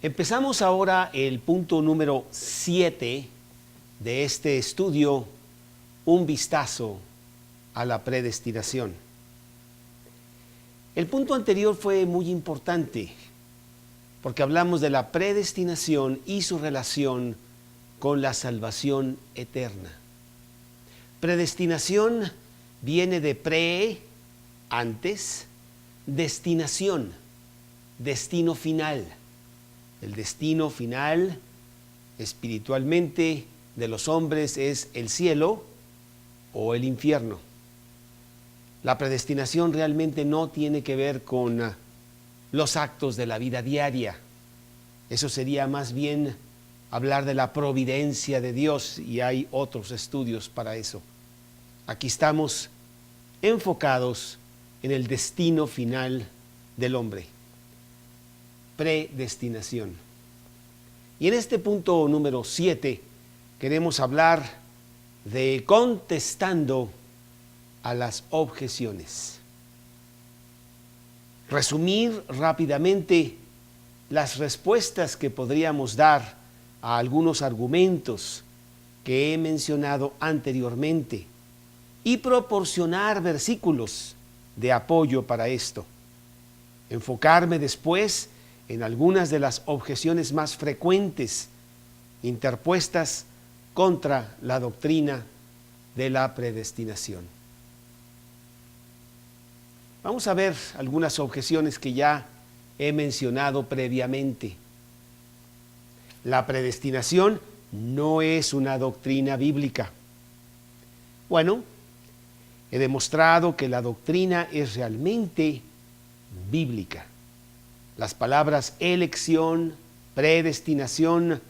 Empezamos ahora el punto número 7 de este estudio, un vistazo a la predestinación. El punto anterior fue muy importante porque hablamos de la predestinación y su relación con la salvación eterna. Predestinación viene de pre, antes, destinación, destino final. El destino final espiritualmente de los hombres es el cielo o el infierno. La predestinación realmente no tiene que ver con los actos de la vida diaria. Eso sería más bien hablar de la providencia de Dios y hay otros estudios para eso. Aquí estamos enfocados en el destino final del hombre. Predestinación. Y en este punto número 7 queremos hablar de contestando a las objeciones. Resumir rápidamente las respuestas que podríamos dar a algunos argumentos que he mencionado anteriormente y proporcionar versículos de apoyo para esto. Enfocarme después en algunas de las objeciones más frecuentes interpuestas contra la doctrina de la predestinación. Vamos a ver algunas objeciones que ya he mencionado previamente. La predestinación no es una doctrina bíblica. Bueno, he demostrado que la doctrina es realmente bíblica. Las palabras elección, predestinación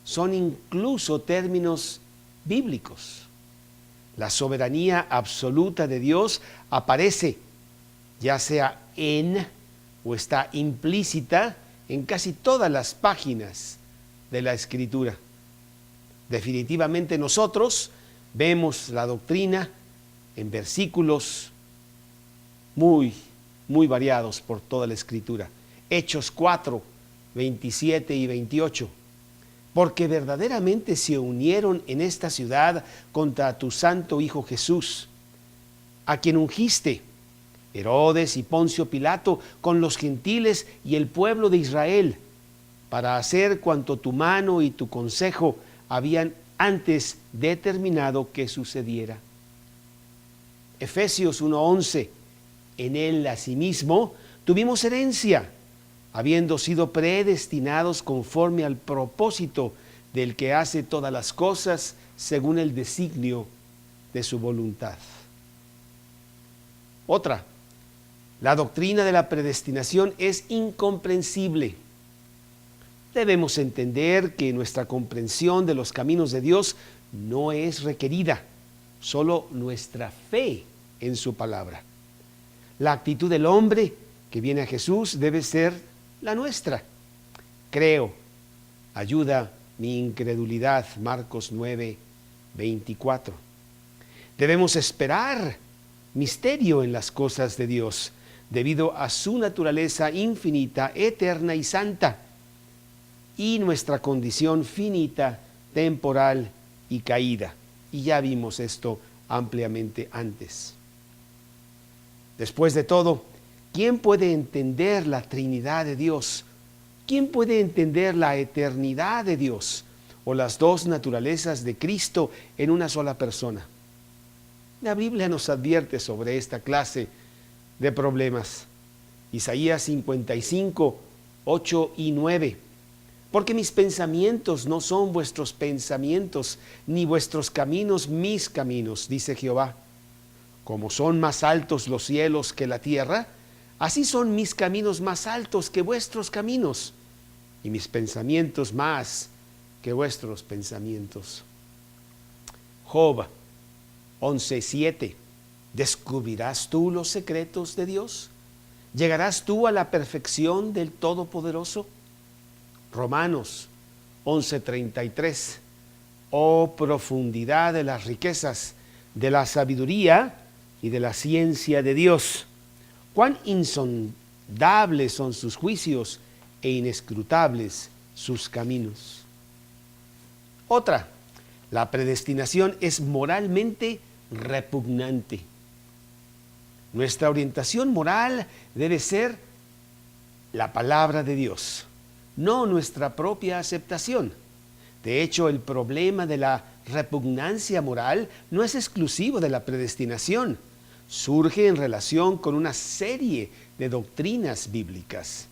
son incluso términos bíblicos. La soberanía absoluta de Dios aparece ya sea en o está implícita en casi todas las páginas de la Escritura. Definitivamente nosotros vemos la doctrina en versículos muy variados por toda la Escritura. Hechos 4, 27 y 28. Porque verdaderamente se unieron en esta ciudad contra tu santo Hijo Jesús, a quien ungiste, Herodes y Poncio Pilato, con los gentiles y el pueblo de Israel, para hacer cuanto tu mano y tu consejo habían antes determinado que sucediera. Efesios 1:11. En él asimismo tuvimos herencia, habiendo sido predestinados conforme al propósito del que hace todas las cosas según el designio de su voluntad. Otra, la doctrina de la predestinación es incomprensible. Debemos entender que nuestra comprensión de los caminos de Dios no es requerida, solo nuestra fe en su palabra. La actitud del hombre que viene a Jesús debe ser la nuestra. Creo, ayuda mi incredulidad, Marcos 9, 24. Debemos esperar misterio en las cosas de Dios, debido a su naturaleza infinita, eterna y santa, y nuestra condición finita, temporal y caída. Y ya vimos esto ampliamente antes. Después de todo, ¿quién puede entender la Trinidad de Dios? ¿Quién puede entender la eternidad de Dios o las dos naturalezas de Cristo en una sola persona? La Biblia nos advierte sobre esta clase de problemas. Isaías 55, 8 y 9. Porque mis pensamientos no son vuestros pensamientos, ni vuestros caminos mis caminos, dice Jehová. Como son más altos los cielos que la tierra, así son mis caminos más altos que vuestros caminos, y mis pensamientos más que vuestros pensamientos. Job 11:7. ¿Descubrirás tú los secretos de Dios? ¿Llegarás tú a la perfección del Todopoderoso? Romanos 11:33. Oh profundidad de las riquezas, de la sabiduría y de la ciencia de Dios. Cuán insondables son sus juicios e inescrutables sus caminos. Otra, la predestinación es moralmente repugnante. Nuestra orientación moral debe ser la palabra de Dios, no nuestra propia aceptación. De hecho, el problema de la repugnancia moral no es exclusivo de la predestinación. Surge en relación con una serie de doctrinas bíblicas,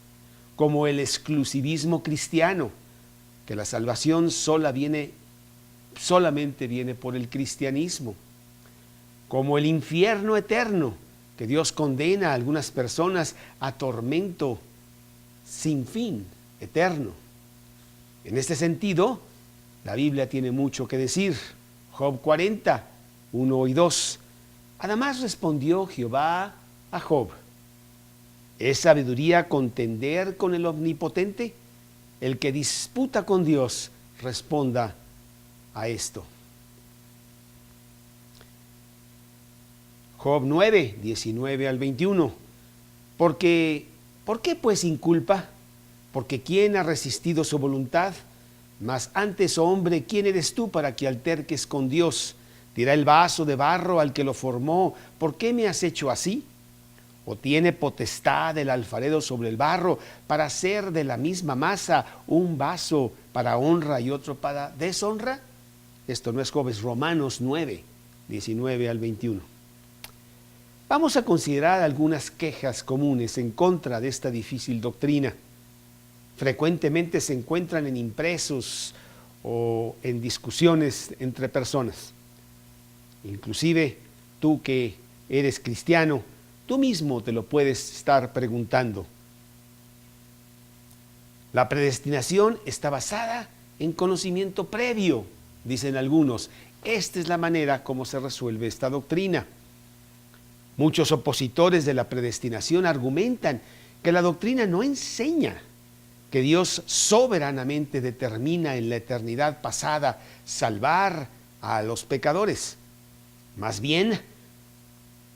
como el exclusivismo cristiano, que la salvación solamente viene por el cristianismo, como el infierno eterno, que Dios condena a algunas personas a tormento sin fin, eterno. En este sentido, la Biblia tiene mucho que decir. Job 40, 1 y 2. Además respondió Jehová a Job: ¿es sabiduría contender con el Omnipotente? El que disputa con Dios, responda a esto. Job 9, 19 al 21. ¿Por qué pues inculpa? Porque ¿quién ha resistido su voluntad? Mas antes, oh hombre, ¿quién eres tú para que alterques con Dios? ¿Dirá el vaso de barro al que lo formó: ¿por qué me has hecho así? ¿O tiene potestad el alfarero sobre el barro para hacer de la misma masa un vaso para honra y otro para deshonra? Esto no es Job, es Romanos 9, 19 al 21. Vamos a considerar algunas quejas comunes en contra de esta difícil doctrina. Frecuentemente se encuentran en impresos o en discusiones entre personas. Inclusive tú que eres cristiano, tú mismo te lo puedes estar preguntando. La predestinación está basada en conocimiento previo, dicen algunos. Esta es la manera como se resuelve esta doctrina. Muchos opositores de la predestinación argumentan que la doctrina no enseña que Dios soberanamente determina en la eternidad pasada salvar a los pecadores. Más bien,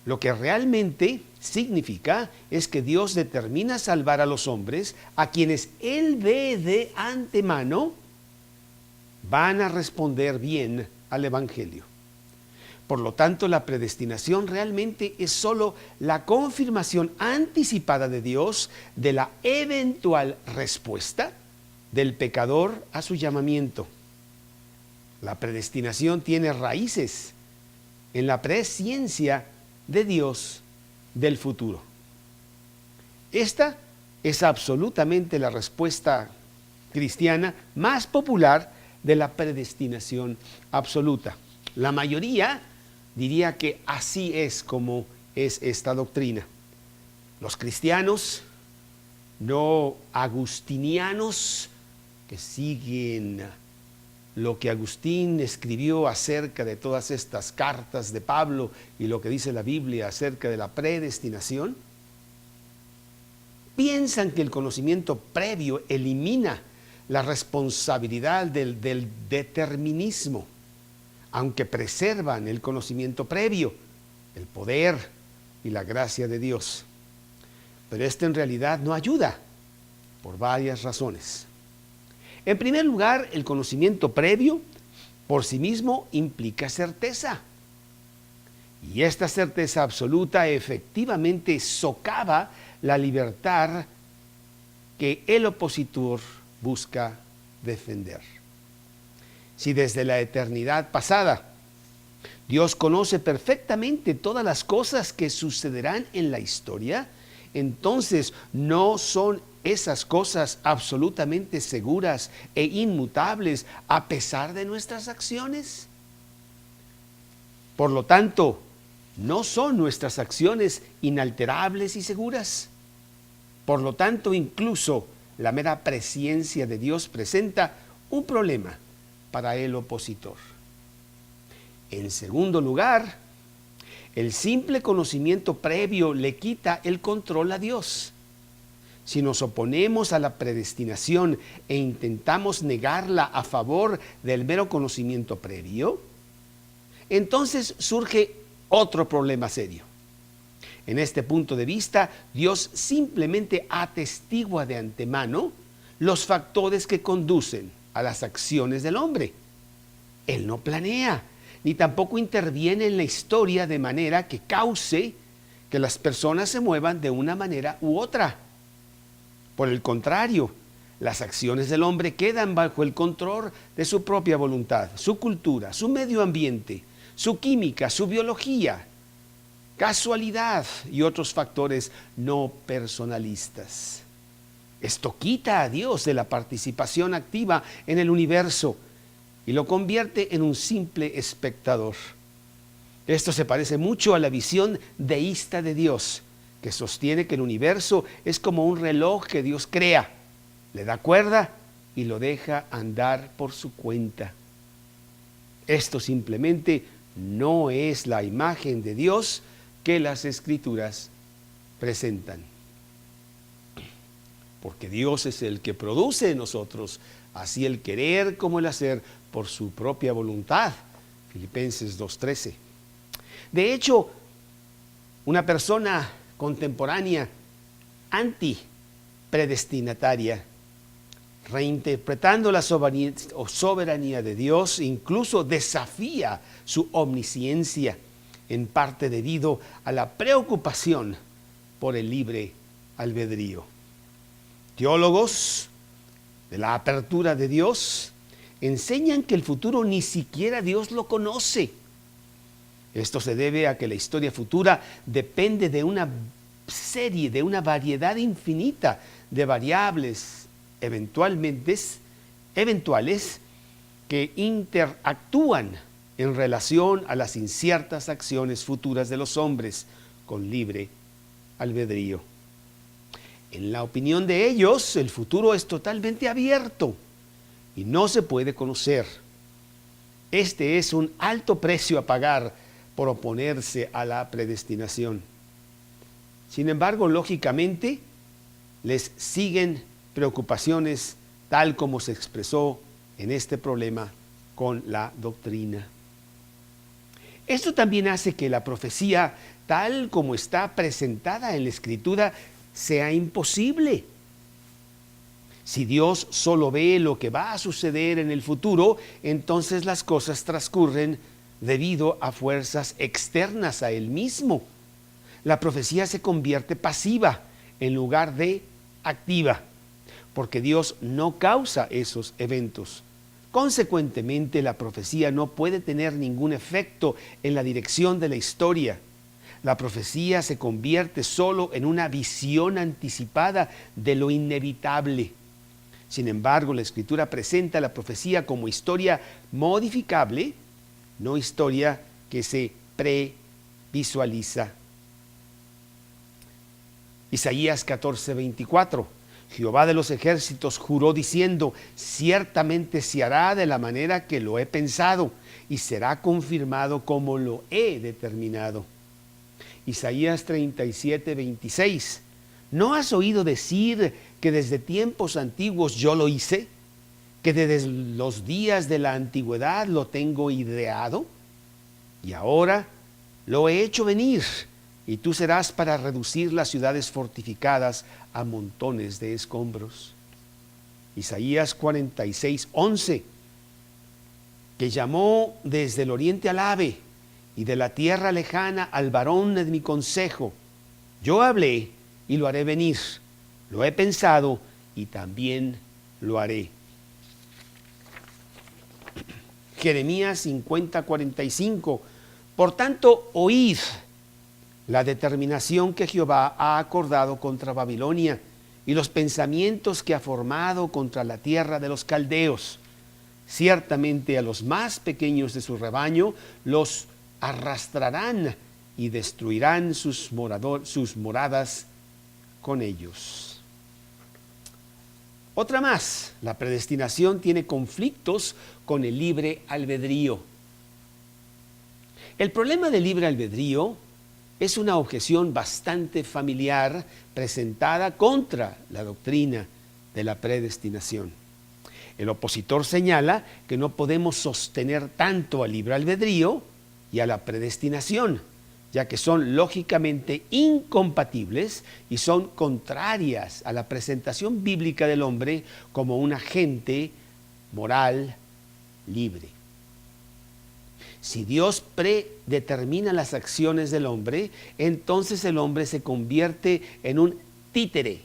lo que realmente significa es que Dios determina salvar a los hombres a quienes Él ve de antemano van a responder bien al Evangelio. Por lo tanto, la predestinación realmente es solo la confirmación anticipada de Dios de la eventual respuesta del pecador a su llamamiento. La predestinación tiene raíces en la presciencia de Dios del futuro. Esta es absolutamente la respuesta cristiana más popular de la predestinación absoluta. La mayoría diría que así es como es esta doctrina. Los cristianos no agustinianos, que siguen lo que Agustín escribió acerca de todas estas cartas de Pablo y lo que dice la Biblia acerca de la predestinación, piensan que el conocimiento previo elimina la responsabilidad del determinismo, aunque preservan el conocimiento previo, el poder y la gracia de Dios. Pero esto en realidad no ayuda por varias razones. En primer lugar, el conocimiento previo por sí mismo implica certeza. Y esta certeza absoluta efectivamente socava la libertad que el opositor busca defender. Si desde la eternidad pasada Dios conoce perfectamente todas las cosas que sucederán en la historia, entonces ¿no son esas cosas absolutamente seguras e inmutables a pesar de nuestras acciones? Por lo tanto, ¿no son nuestras acciones inalterables y seguras? Por lo tanto, incluso la mera presciencia de Dios presenta un problema para el opositor. En segundo lugar, el simple conocimiento previo le quita el control a Dios. Si nos oponemos a la predestinación e intentamos negarla a favor del mero conocimiento previo, entonces surge otro problema serio. En este punto de vista, Dios simplemente atestigua de antemano los factores que conducen a las acciones del hombre. Él no planea, ni tampoco interviene en la historia de manera que cause que las personas se muevan de una manera u otra. Por el contrario, las acciones del hombre quedan bajo el control de su propia voluntad, su cultura, su medio ambiente, su química, su biología, casualidad y otros factores no personalistas. Esto quita a Dios de la participación activa en el universo y lo convierte en un simple espectador. Esto se parece mucho a la visión deísta de Dios, que sostiene que el universo es como un reloj que Dios crea, le da cuerda y lo deja andar por su cuenta. Esto simplemente no es la imagen de Dios que las Escrituras presentan. Porque Dios es el que produce en nosotros así el querer como el hacer por su propia voluntad. Filipenses 2:13. De hecho, una persona contemporánea anti-predestinataria, reinterpretando la soberanía de Dios, incluso desafía su omnisciencia, en parte debido a la preocupación por el libre albedrío. Teólogos de la apertura de Dios enseñan que el futuro ni siquiera Dios lo conoce. Esto se debe a que la historia futura depende de una serie, de una variedad infinita de variables eventuales que interactúan en relación a las inciertas acciones futuras de los hombres con libre albedrío. En la opinión de ellos, el futuro es totalmente abierto y no se puede conocer. Este es un alto precio a pagar por oponerse a la predestinación. Sin embargo, lógicamente, les siguen preocupaciones tal como se expresó en este problema con la doctrina. Esto también hace que la profecía, tal como está presentada en la Escritura, sea imposible. Si Dios solo ve lo que va a suceder en el futuro, entonces las cosas transcurren debido a fuerzas externas a Él mismo. La profecía se convierte pasiva en lugar de activa, porque Dios no causa esos eventos. Consecuentemente, la profecía no puede tener ningún efecto en la dirección de la historia. La profecía se convierte solo en una visión anticipada de lo inevitable. Sin embargo, la Escritura presenta la profecía como historia modificable, no historia que se previsualiza. Isaías 14:24. Jehová de los ejércitos juró diciendo: ciertamente se hará de la manera que lo he pensado y será confirmado como lo he determinado. Isaías 37:26. ¿No has oído decir que desde tiempos antiguos yo lo hice? ¿Que desde los días de la antigüedad lo tengo ideado? Y ahora lo he hecho venir, y tú serás para reducir las ciudades fortificadas a montones de escombros. Isaías 46:11. Que llamó desde el oriente al ave, y de la tierra lejana al varón de mi consejo. Yo hablé y lo haré venir, lo he pensado y también lo haré. Jeremías 50:45. Por tanto, oíd la determinación que Jehová ha acordado contra Babilonia y los pensamientos que ha formado contra la tierra de los caldeos. Ciertamente a los más pequeños de su rebaño los arrastrarán y destruirán sus moradas con ellos. Otra más, la predestinación tiene conflictos con el libre albedrío. El problema del libre albedrío es una objeción bastante familiar presentada contra la doctrina de la predestinación. El opositor señala que no podemos sostener tanto al libre albedrío y a la predestinación, ya que son lógicamente incompatibles y son contrarias a la presentación bíblica del hombre como un agente moral libre. Si Dios predetermina las acciones del hombre, entonces el hombre se convierte en un títere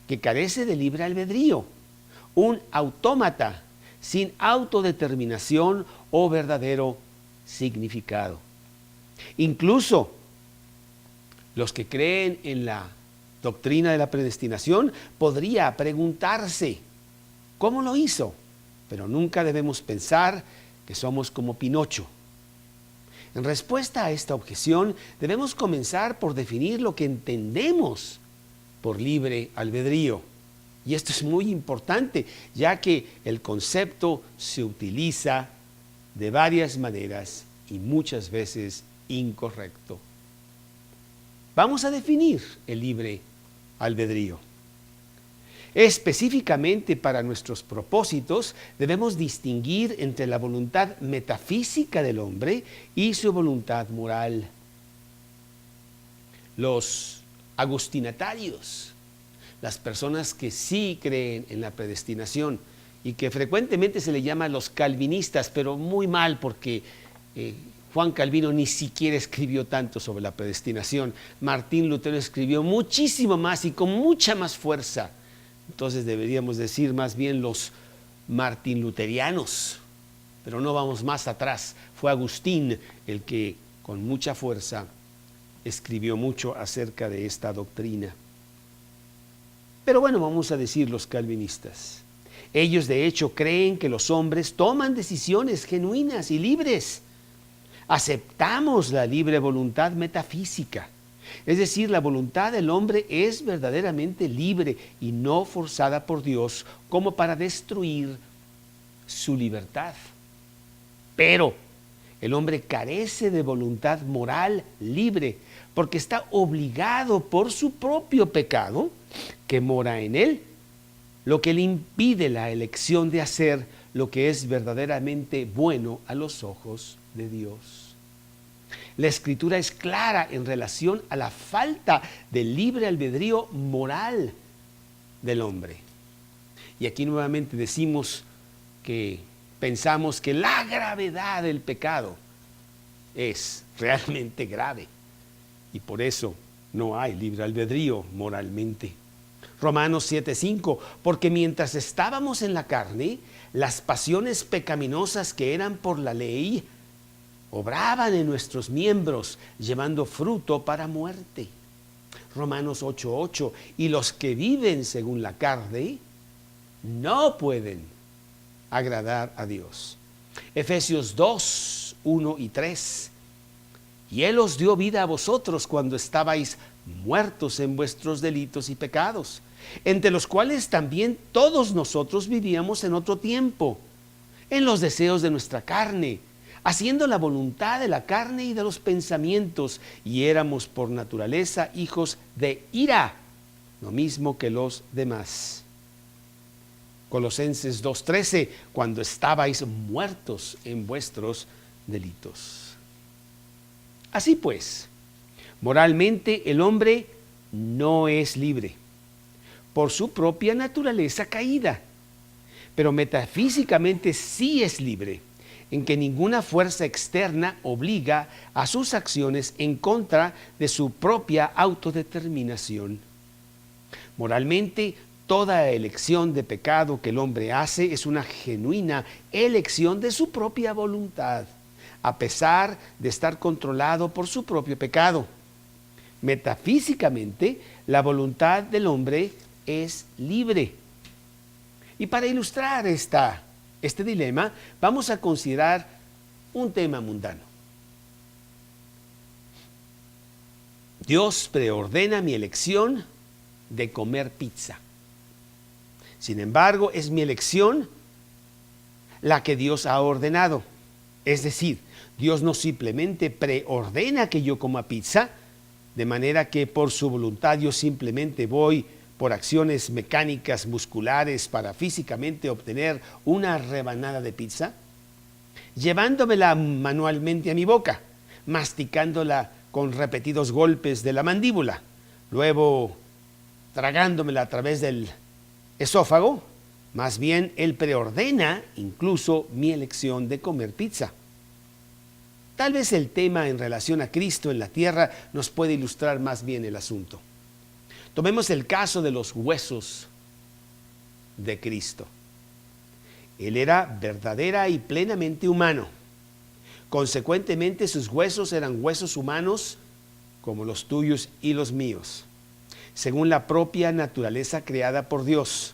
que carece de libre albedrío, un autómata sin autodeterminación o verdadero significado. Incluso los que creen en la doctrina de la predestinación podría preguntarse, ¿cómo lo hizo? Pero nunca debemos pensar que somos como Pinocho. En respuesta a esta objeción, debemos comenzar por definir lo que entendemos por libre albedrío. Y esto es muy importante, ya que el concepto se utiliza de varias maneras y muchas veces incorrecto. Vamos a definir el libre albedrío. Específicamente para nuestros propósitos, debemos distinguir entre la voluntad metafísica del hombre y su voluntad moral. Los agustinatarios, las personas que sí creen en la predestinación y que frecuentemente se le llama los calvinistas, pero muy mal porque Juan Calvino ni siquiera escribió tanto sobre la predestinación. Martín Lutero escribió muchísimo más y con mucha más fuerza. Entonces deberíamos decir más bien los martinluterianos, pero no vamos más atrás. Fue Agustín el que con mucha fuerza escribió mucho acerca de esta doctrina. Pero bueno, vamos a decir los calvinistas. Ellos de hecho creen que los hombres toman decisiones genuinas y libres. Aceptamos la libre voluntad metafísica. Es decir, la voluntad del hombre es verdaderamente libre y no forzada por Dios como para destruir su libertad. Pero el hombre carece de voluntad moral libre porque está obligado por su propio pecado que mora en él, lo que le impide la elección de hacer lo que es verdaderamente bueno a los ojos de Dios. La Escritura es clara en relación a la falta de libre albedrío moral del hombre. Y aquí nuevamente decimos que pensamos que la gravedad del pecado es realmente grave y por eso no hay libre albedrío moralmente. Romanos 7:5, porque mientras estábamos en la carne, las pasiones pecaminosas que eran por la ley obraban en nuestros miembros, llevando fruto para muerte. Romanos 8:8, y los que viven según la carne no pueden agradar a Dios. Efesios 2:1 y 3, y Él os dio vida a vosotros cuando estabais muertos en vuestros delitos y pecados, entre los cuales también todos nosotros vivíamos en otro tiempo, en los deseos de nuestra carne, haciendo la voluntad de la carne y de los pensamientos, y éramos por naturaleza hijos de ira, lo mismo que los demás. Colosenses 2:13, cuando estabais muertos en vuestros delitos. Así pues, moralmente el hombre no es libre por su propia naturaleza caída, pero metafísicamente sí es libre, en que ninguna fuerza externa obliga a sus acciones en contra de su propia autodeterminación. Moralmente, toda elección de pecado que el hombre hace es una genuina elección de su propia voluntad, a pesar de estar controlado por su propio pecado. Metafísicamente, la voluntad del hombre es libre. Y para ilustrar este dilema, vamos a considerar un tema mundano. Dios preordena mi elección de comer pizza. Sin embargo, es mi elección la que Dios ha ordenado. Es decir, Dios no simplemente preordena que yo coma pizza, de manera que por su voluntad yo simplemente voy por acciones mecánicas, musculares, para físicamente obtener una rebanada de pizza, llevándomela manualmente a mi boca, masticándola con repetidos golpes de la mandíbula, luego tragándomela a través del esófago. Más bien, Él preordena incluso mi elección de comer pizza. Tal vez el tema en relación a Cristo en la tierra nos puede ilustrar más bien el asunto. Tomemos el caso de los huesos de Cristo. Él era verdadera y plenamente humano. Consecuentemente, sus huesos eran huesos humanos como los tuyos y los míos, según la propia naturaleza creada por Dios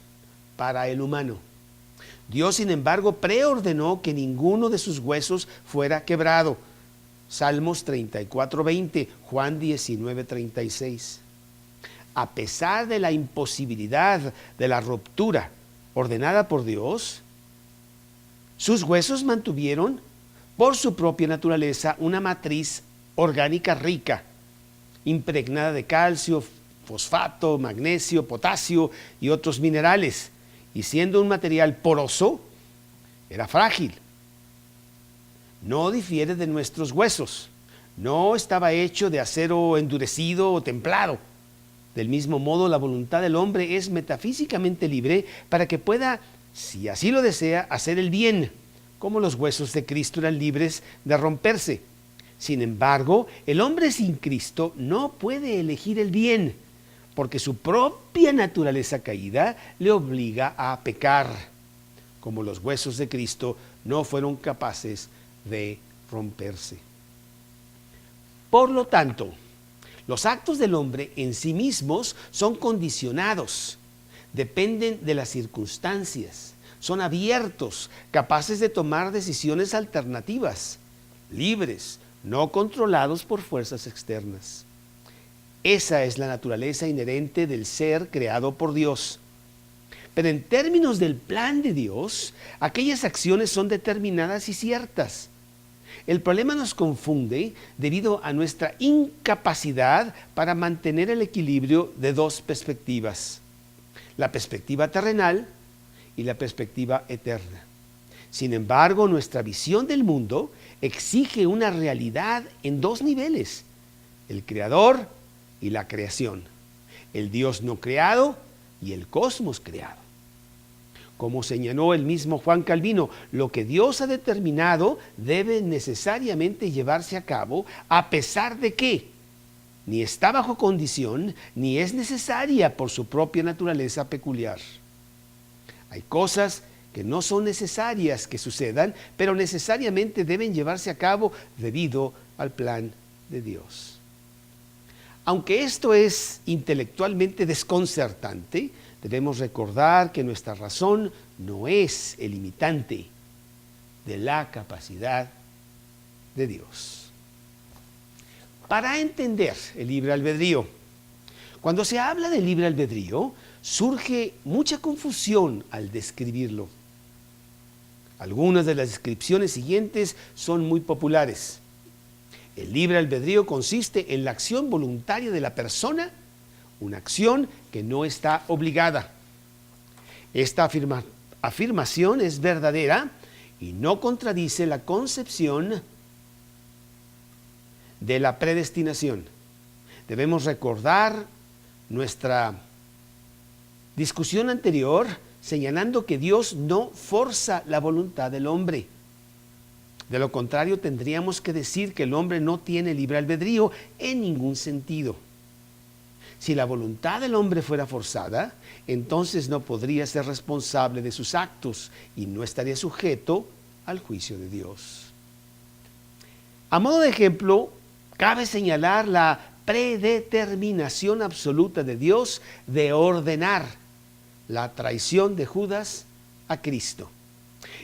para el humano. Dios, sin embargo, preordenó que ninguno de sus huesos fuera quebrado. Salmos 34:20, Juan 19:36. A pesar de la imposibilidad de la ruptura ordenada por Dios, sus huesos mantuvieron, por su propia naturaleza, una matriz orgánica rica, impregnada de calcio, fosfato, magnesio, potasio y otros minerales, y siendo un material poroso, era frágil. No difiere de nuestros huesos, no estaba hecho de acero endurecido o templado. Del mismo modo, la voluntad del hombre es metafísicamente libre para que pueda, si así lo desea, hacer el bien, como los huesos de Cristo eran libres de romperse. Sin embargo, el hombre sin Cristo no puede elegir el bien, porque su propia naturaleza caída le obliga a pecar, como los huesos de Cristo no fueron capaces de romperse. Por lo tanto, los actos del hombre en sí mismos son condicionados, dependen de las circunstancias, son abiertos, capaces de tomar decisiones alternativas, libres, no controlados por fuerzas externas. Esa es la naturaleza inherente del ser creado por Dios. Pero en términos del plan de Dios, aquellas acciones son determinadas y ciertas. El problema nos confunde debido a nuestra incapacidad para mantener el equilibrio de dos perspectivas: la perspectiva terrenal y la perspectiva eterna. Sin embargo, nuestra visión del mundo exige una realidad en dos niveles: el creador y la creación, el Dios no creado y el cosmos creado. Como señaló el mismo Juan Calvino, lo que Dios ha determinado debe necesariamente llevarse a cabo, a pesar de que ni está bajo condición ni es necesaria por su propia naturaleza peculiar. Hay cosas que no son necesarias que sucedan, pero necesariamente deben llevarse a cabo debido al plan de Dios. Aunque esto es intelectualmente desconcertante, debemos recordar que nuestra razón no es el limitante de la capacidad de Dios. Para entender el libre albedrío, cuando se habla de libre albedrío, surge mucha confusión al describirlo. Algunas de las descripciones siguientes son muy populares. El libre albedrío consiste en la acción voluntaria de la persona, una acción que no está obligada. Esta afirmación es verdadera y no contradice la concepción de la predestinación. Debemos recordar nuestra discusión anterior señalando que Dios no forza la voluntad del hombre. De lo contrario, tendríamos que decir que el hombre no tiene libre albedrío en ningún sentido. Si la voluntad del hombre fuera forzada, entonces no podría ser responsable de sus actos y no estaría sujeto al juicio de Dios. A modo de ejemplo, cabe señalar la predeterminación absoluta de Dios de ordenar la traición de Judas a Cristo.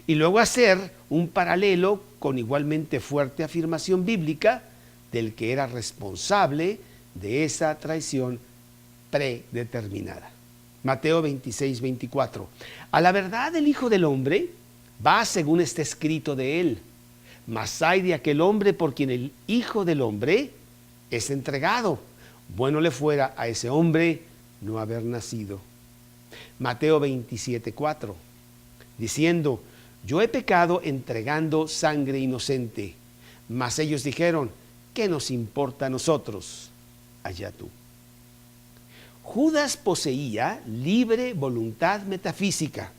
Y luego hacer un paralelo con igualmente fuerte afirmación bíblica del que era responsable de esa traición predeterminada. Mateo 26:24. A la verdad el Hijo del Hombre va según está escrito de él, mas hay de aquel hombre por quien el Hijo del Hombre es entregado. Bueno le fuera a ese hombre no haber nacido. Mateo 27:4. Diciendo: yo he pecado entregando sangre inocente. Mas ellos dijeron: ¿qué nos importa a nosotros? Allá tú. Judas poseía libre voluntad metafísica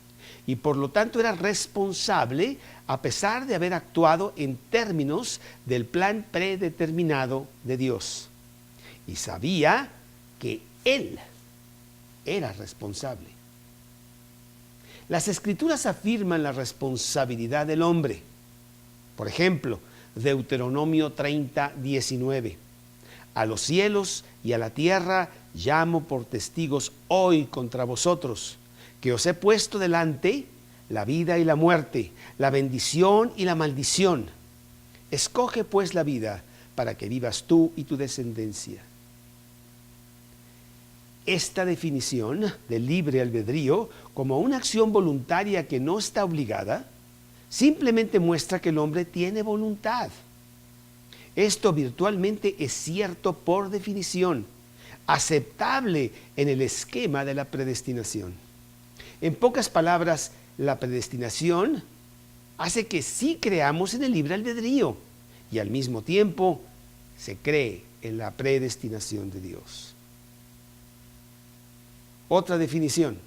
y por lo tanto era responsable a pesar de haber actuado en términos del plan predeterminado de Dios. Y sabía que él era responsable. Las Escrituras afirman la responsabilidad del hombre. Por ejemplo, Deuteronomio 30, 19. A los cielos y a la tierra llamo por testigos hoy contra vosotros, que os he puesto delante la vida y la muerte, la bendición y la maldición. Escoge pues la vida para que vivas tú y tu descendencia. Esta definición de libre albedrío como una acción voluntaria que no está obligada, simplemente muestra que el hombre tiene voluntad. Esto virtualmente es cierto por definición, aceptable en el esquema de la predestinación. En pocas palabras, la predestinación hace que sí creamos en el libre albedrío y al mismo tiempo se cree en la predestinación de Dios. Otra definición: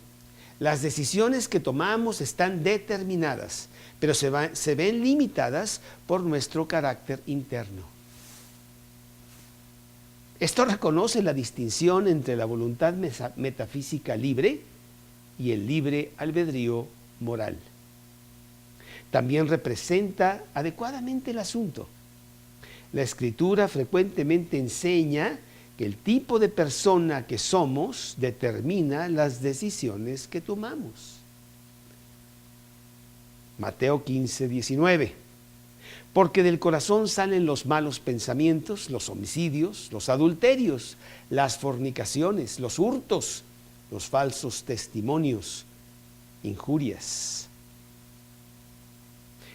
las decisiones que tomamos están determinadas, pero se ven limitadas por nuestro carácter interno. Esto reconoce la distinción entre la voluntad metafísica libre y el libre albedrío moral. También representa adecuadamente el asunto. La Escritura frecuentemente enseña que el tipo de persona que somos determina las decisiones que tomamos. Mateo 15, 19. Porque del corazón salen los malos pensamientos, los homicidios, los adulterios, las fornicaciones, los hurtos, los falsos testimonios, injurias.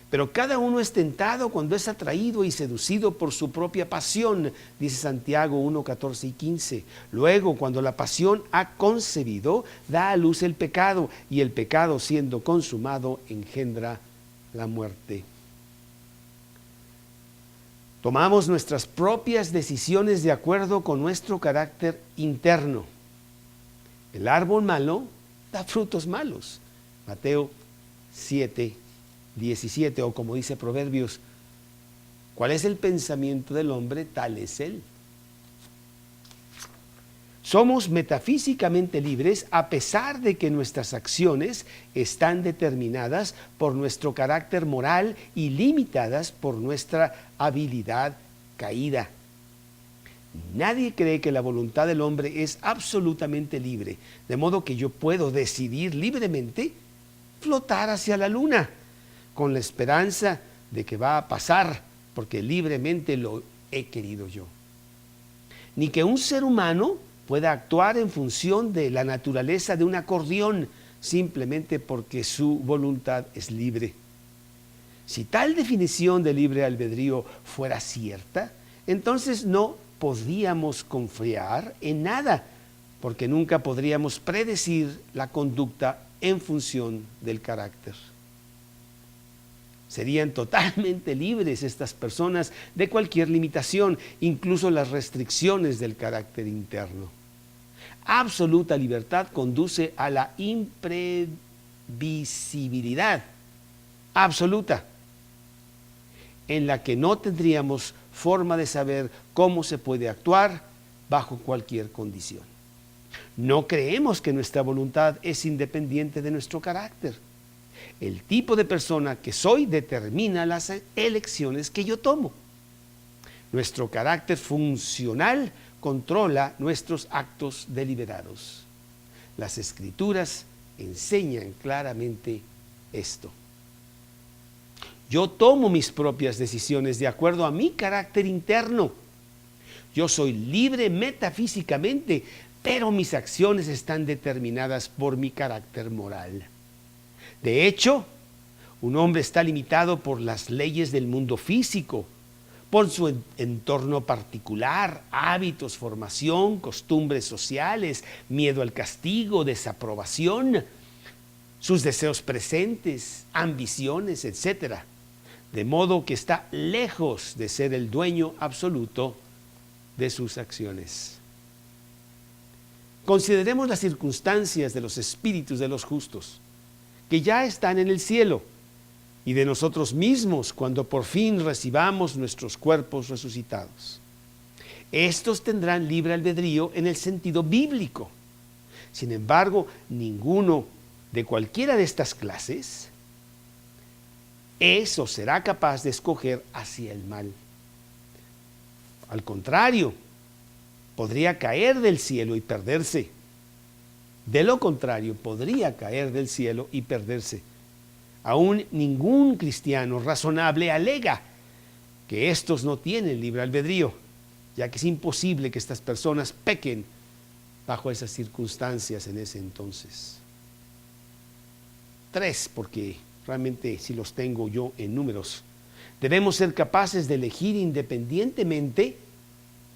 Pero cada uno es tentado cuando es atraído y seducido por su propia pasión, dice Santiago 1, 14 y 15. Luego, cuando la pasión ha concebido, da a luz el pecado, y el pecado, siendo consumado, engendra la muerte. Tomamos nuestras propias decisiones de acuerdo con nuestro carácter interno. El árbol malo da frutos malos. Mateo 7, 17, o como dice Proverbios, ¿cuál es el pensamiento del hombre? Tal es él. Somos metafísicamente libres a pesar de que nuestras acciones están determinadas por nuestro carácter moral y limitadas por nuestra habilidad caída. Nadie cree que la voluntad del hombre es absolutamente libre, de modo que yo puedo decidir libremente flotar hacia la luna, con la esperanza de que va a pasar, porque libremente lo he querido yo. Ni que un ser humano pueda actuar en función de la naturaleza de un acordeón, simplemente porque su voluntad es libre. Si tal definición de libre albedrío fuera cierta, entonces no podríamos confiar en nada, porque nunca podríamos predecir la conducta en función del carácter. Serían totalmente libres estas personas de cualquier limitación, incluso las restricciones del carácter interno. Absoluta libertad conduce a la imprevisibilidad absoluta, en la que no tendríamos forma de saber cómo se puede actuar bajo cualquier condición. No creemos que nuestra voluntad es independiente de nuestro carácter. El tipo de persona que soy determina las elecciones que yo tomo. Nuestro carácter funcional controla nuestros actos deliberados. Las Escrituras enseñan claramente esto. Yo tomo mis propias decisiones de acuerdo a mi carácter interno. Yo soy libre metafísicamente, pero mis acciones están determinadas por mi carácter moral. De hecho, un hombre está limitado por las leyes del mundo físico, por su entorno particular, hábitos, formación, costumbres sociales, miedo al castigo, desaprobación, sus deseos presentes, ambiciones, etc. de modo que está lejos de ser el dueño absoluto de sus acciones. Consideremos las circunstancias de los espíritus de los justos, que ya están en el cielo, y de nosotros mismos cuando por fin recibamos nuestros cuerpos resucitados. Estos tendrán libre albedrío en el sentido bíblico. Sin embargo, ninguno de cualquiera de estas clases es o será capaz de escoger hacia el mal. Al contrario, podría caer del cielo y perderse. De lo contrario, podría caer del cielo y perderse. Aún ningún cristiano razonable alega que estos no tienen libre albedrío, ya que es imposible que estas personas pequen bajo esas circunstancias en ese entonces. 3, porque realmente si los tengo yo en números. Debemos ser capaces de elegir independientemente,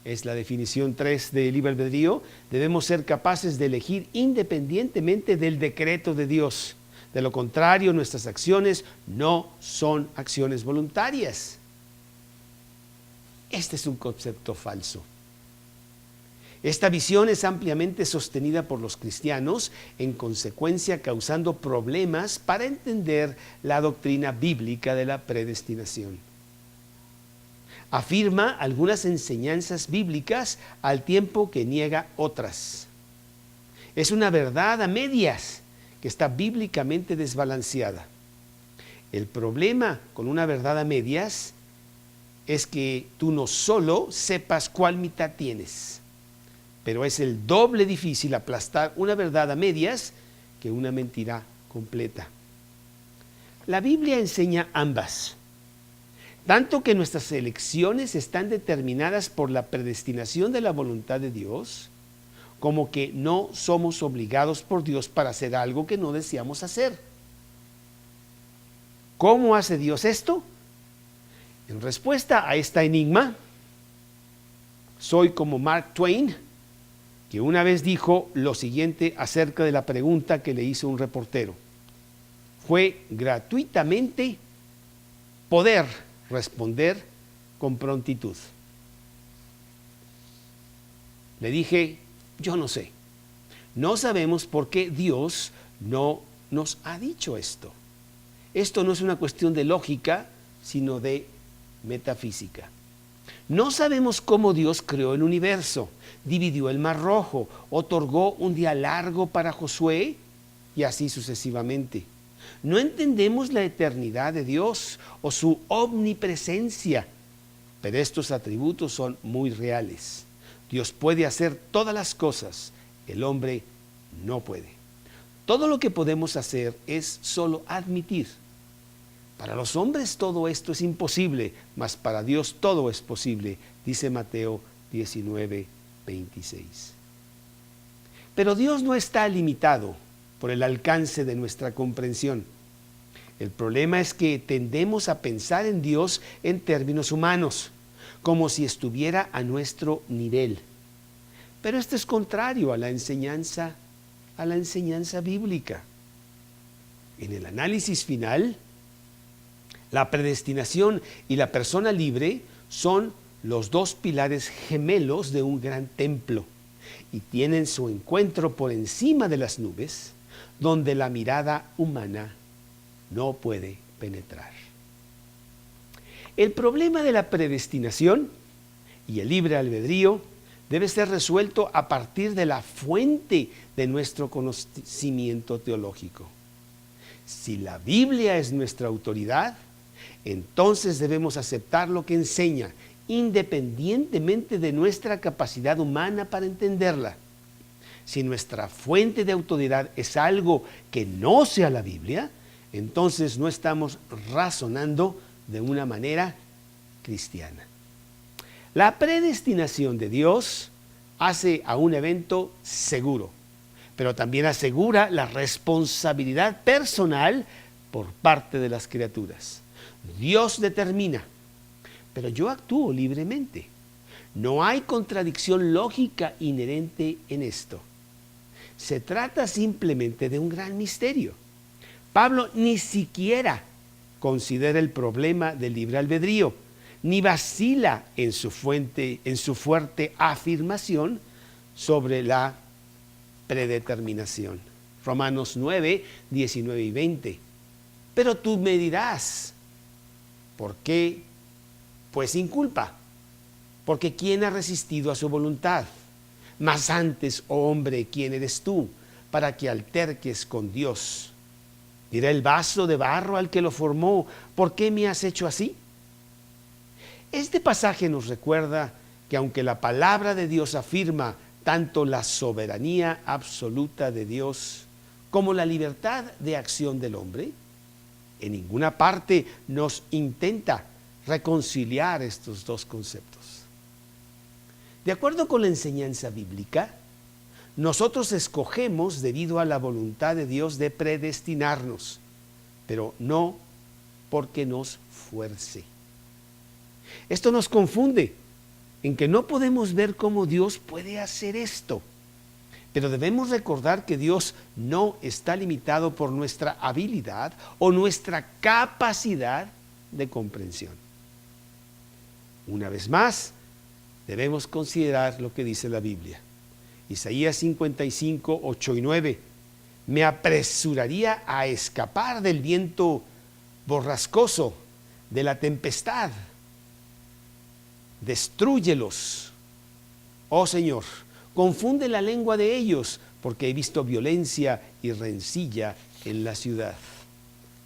es la definición 3 de libre albedrío, debemos ser capaces de elegir independientemente del decreto de Dios. De lo contrario, nuestras acciones no son acciones voluntarias. Este es un concepto falso. Esta visión es ampliamente sostenida por los cristianos, en consecuencia causando problemas para entender la doctrina bíblica de la predestinación. Afirma algunas enseñanzas bíblicas al tiempo que niega otras. Es una verdad a medias que está bíblicamente desbalanceada. El problema con una verdad a medias es que tú no solo sepas cuál mitad tienes, pero es el doble difícil aplastar una verdad a medias que una mentira completa. La Biblia enseña ambas, tanto que nuestras elecciones están determinadas por la predestinación de la voluntad de Dios, como que no somos obligados por Dios para hacer algo que no deseamos hacer. ¿Cómo hace Dios esto? En respuesta a este enigma, soy como Mark Twain, que una vez dijo lo siguiente acerca de la pregunta que le hizo un reportero. Fue gratuitamente poder responder con prontitud. Le dije, yo no sé. No sabemos por qué Dios no nos ha dicho esto. Esto no es una cuestión de lógica, sino de metafísica. No sabemos cómo Dios creó el universo, dividió el Mar Rojo, otorgó un día largo para Josué y así sucesivamente. No entendemos la eternidad de Dios o su omnipresencia, pero estos atributos son muy reales. Dios puede hacer todas las cosas, el hombre no puede. Todo lo que podemos hacer es solo admitir. Para los hombres todo esto es imposible, mas para Dios todo es posible, dice Mateo 19:26. Pero Dios no está limitado por el alcance de nuestra comprensión. El problema es que tendemos a pensar en Dios en términos humanos, como si estuviera a nuestro nivel. Pero esto es contrario a la enseñanza bíblica. En el análisis final, la predestinación y la persona libre son los dos pilares gemelos de un gran templo y tienen su encuentro por encima de las nubes, donde la mirada humana no puede penetrar. El problema de la predestinación y el libre albedrío debe ser resuelto a partir de la fuente de nuestro conocimiento teológico. Si la Biblia es nuestra autoridad, entonces debemos aceptar lo que enseña, independientemente de nuestra capacidad humana para entenderla. Si nuestra fuente de autoridad es algo que no sea la Biblia, entonces no estamos razonando de una manera cristiana. La predestinación de Dios hace a un evento seguro, pero también asegura la responsabilidad personal por parte de las criaturas. Dios determina, pero yo actúo libremente. No hay contradicción lógica inherente en esto. Se trata simplemente de un gran misterio. Pablo ni siquiera considera el problema del libre albedrío, ni vacila en su fuerte afirmación sobre la predeterminación. Romanos 9, 19 y 20. Pero tú me dirás, ¿por qué? Pues sin culpa. Porque ¿quién ha resistido a su voluntad? Mas antes, oh hombre, ¿quién eres tú para que alterques con Dios? Dirá el vaso de barro al que lo formó, ¿por qué me has hecho así? Este pasaje nos recuerda que aunque la palabra de Dios afirma tanto la soberanía absoluta de Dios como la libertad de acción del hombre, en ninguna parte nos intenta reconciliar estos dos conceptos. De acuerdo con la enseñanza bíblica, nosotros escogemos debido a la voluntad de Dios de predestinarnos, pero no porque nos fuerce. Esto nos confunde en que no podemos ver cómo Dios puede hacer esto, pero debemos recordar que Dios no está limitado por nuestra habilidad o nuestra capacidad de comprensión. Una vez más, debemos considerar lo que dice la Biblia. Isaías 55, 8 y 9. Me apresuraría a escapar del viento borrascoso, de la tempestad. Destrúyelos, oh Señor. Confunde la lengua de ellos, porque he visto violencia y rencilla en la ciudad.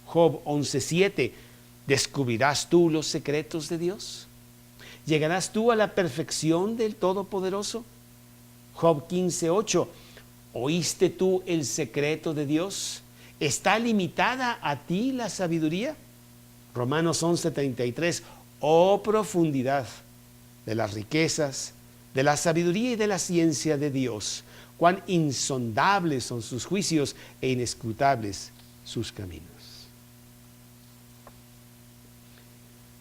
Job 11:7. ¿Descubrirás tú los secretos de Dios? ¿Llegarás tú a la perfección del Todopoderoso? Job 15:8. ¿Oíste tú el secreto de Dios? ¿Está limitada a ti la sabiduría? Romanos 11:33. Oh profundidad de las riquezas, de la sabiduría y de la ciencia de Dios, cuán insondables son sus juicios e inescrutables sus caminos.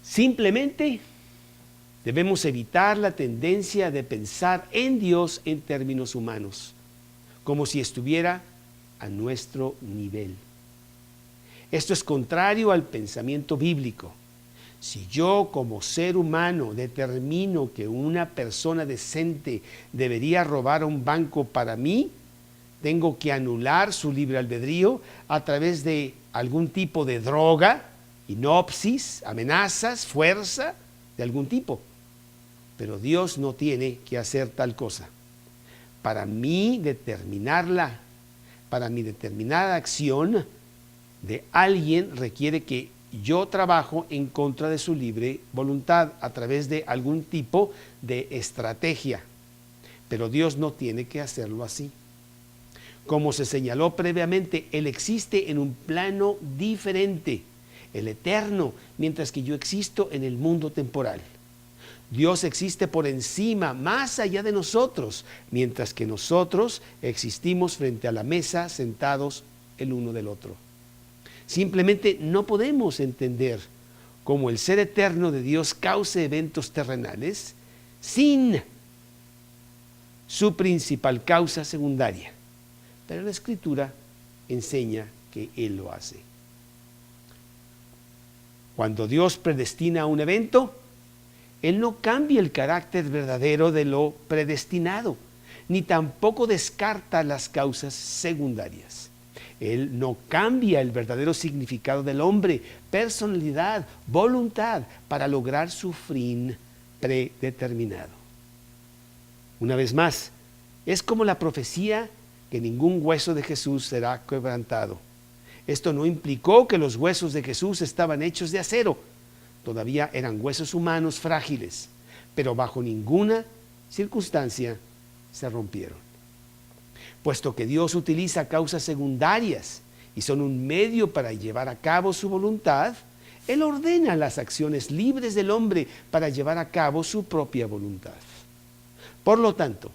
Simplemente debemos evitar la tendencia de pensar en Dios en términos humanos, como si estuviera a nuestro nivel. Esto es contrario al pensamiento bíblico. Si yo como ser humano determino que una persona decente debería robar a un banco para mí, tengo que anular su libre albedrío a través de algún tipo de droga, hipnosis, amenazas, fuerza de algún tipo. Pero Dios no tiene que hacer tal cosa. Para mi determinada acción de alguien requiere que yo trabajo en contra de su libre voluntad a través de algún tipo de estrategia. Pero Dios no tiene que hacerlo así. Como se señaló previamente, Él existe en un plano diferente, el eterno, mientras que yo existo en el mundo temporal. Dios existe por encima, más allá de nosotros, mientras que nosotros existimos frente a la mesa, sentados el uno del otro. Simplemente no podemos entender cómo el ser eterno de Dios cause eventos terrenales sin su principal causa secundaria. Pero la Escritura enseña que Él lo hace. Cuando Dios predestina un evento, Él no cambia el carácter verdadero de lo predestinado, ni tampoco descarta las causas secundarias. Él no cambia el verdadero significado del hombre, personalidad, voluntad, para lograr su fin predeterminado. Una vez más, es como la profecía que ningún hueso de Jesús será quebrantado. Esto no implicó que los huesos de Jesús estaban hechos de acero. Todavía eran huesos humanos frágiles, pero bajo ninguna circunstancia se rompieron. Puesto que Dios utiliza causas secundarias y son un medio para llevar a cabo su voluntad, Él ordena las acciones libres del hombre para llevar a cabo su propia voluntad. Por lo tanto,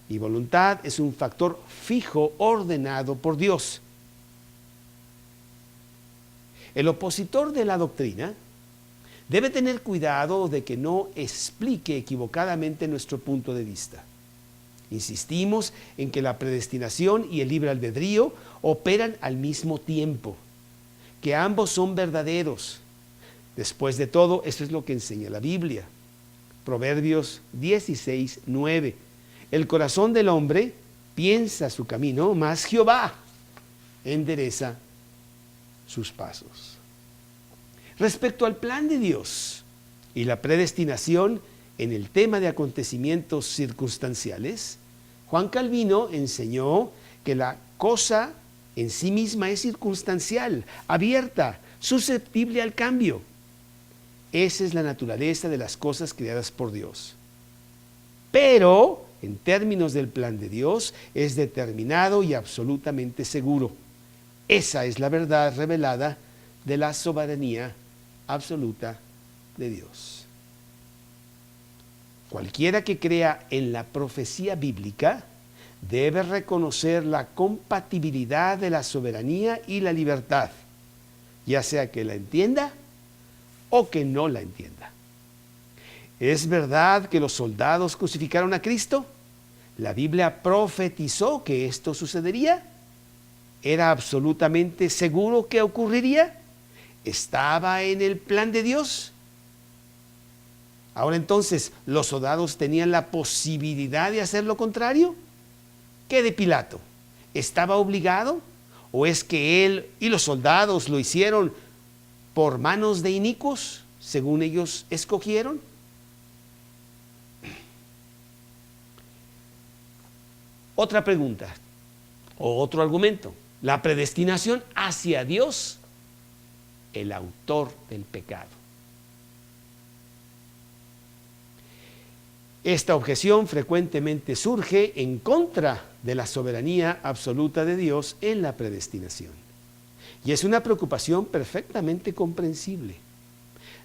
mi voluntad es un factor fijo ordenado por Dios. El opositor de la doctrina debe tener cuidado de que no explique equivocadamente nuestro punto de vista. Insistimos en que la predestinación y el libre albedrío operan al mismo tiempo. que ambos son verdaderos. Después de todo, eso es lo que enseña la Biblia. Proverbios 16:9. El corazón del hombre piensa su camino, mas Jehová endereza sus pasos. Respecto al plan de Dios y la predestinación en el tema de acontecimientos circunstanciales, Juan Calvino enseñó que la cosa en sí misma es circunstancial, abierta, susceptible al cambio. Esa es la naturaleza de las cosas creadas por Dios. Pero, en términos del plan de Dios, es determinado y absolutamente seguro. Esa es la verdad revelada de la soberanía absoluta de Dios. Cualquiera que crea en la profecía bíblica debe reconocer la compatibilidad de la soberanía y la libertad, ya sea que la entienda o que no la entienda. ¿Es verdad que los soldados crucificaron a Cristo? ¿La Biblia profetizó que esto sucedería? ¿Era absolutamente seguro que ocurriría? ¿Estaba en el plan de Dios? Ahora entonces, ¿los soldados tenían la posibilidad de hacer lo contrario? ¿Qué de Pilato? ¿Estaba obligado? ¿O es que él y los soldados lo hicieron por manos de inicuos, según ellos escogieron? Otra pregunta o otro argumento. La predestinación hacia Dios, el autor del pecado. Esta objeción frecuentemente surge en contra de la soberanía absoluta de Dios en la predestinación. Y es una preocupación perfectamente comprensible.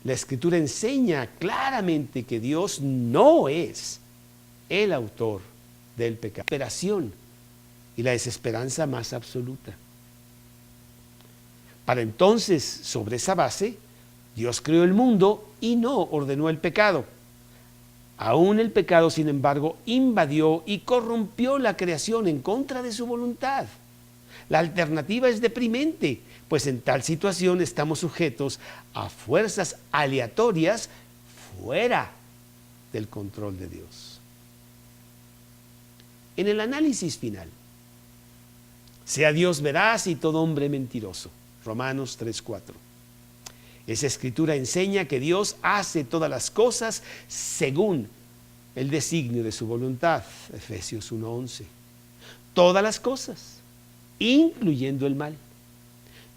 La Escritura enseña claramente que Dios no es el autor del pecado. La desesperación y la desesperanza más absoluta. Para entonces, sobre esa base, Dios creó el mundo y no ordenó el pecado. Aún el pecado, sin embargo, invadió y corrompió la creación en contra de su voluntad. La alternativa es deprimente, pues en tal situación estamos sujetos a fuerzas aleatorias fuera del control de Dios. En el análisis final, sea Dios veraz y todo hombre mentiroso. Romanos 3:4. Esa escritura enseña que Dios hace todas las cosas según el designio de su voluntad. Efesios 1:11. Todas las cosas, incluyendo el mal.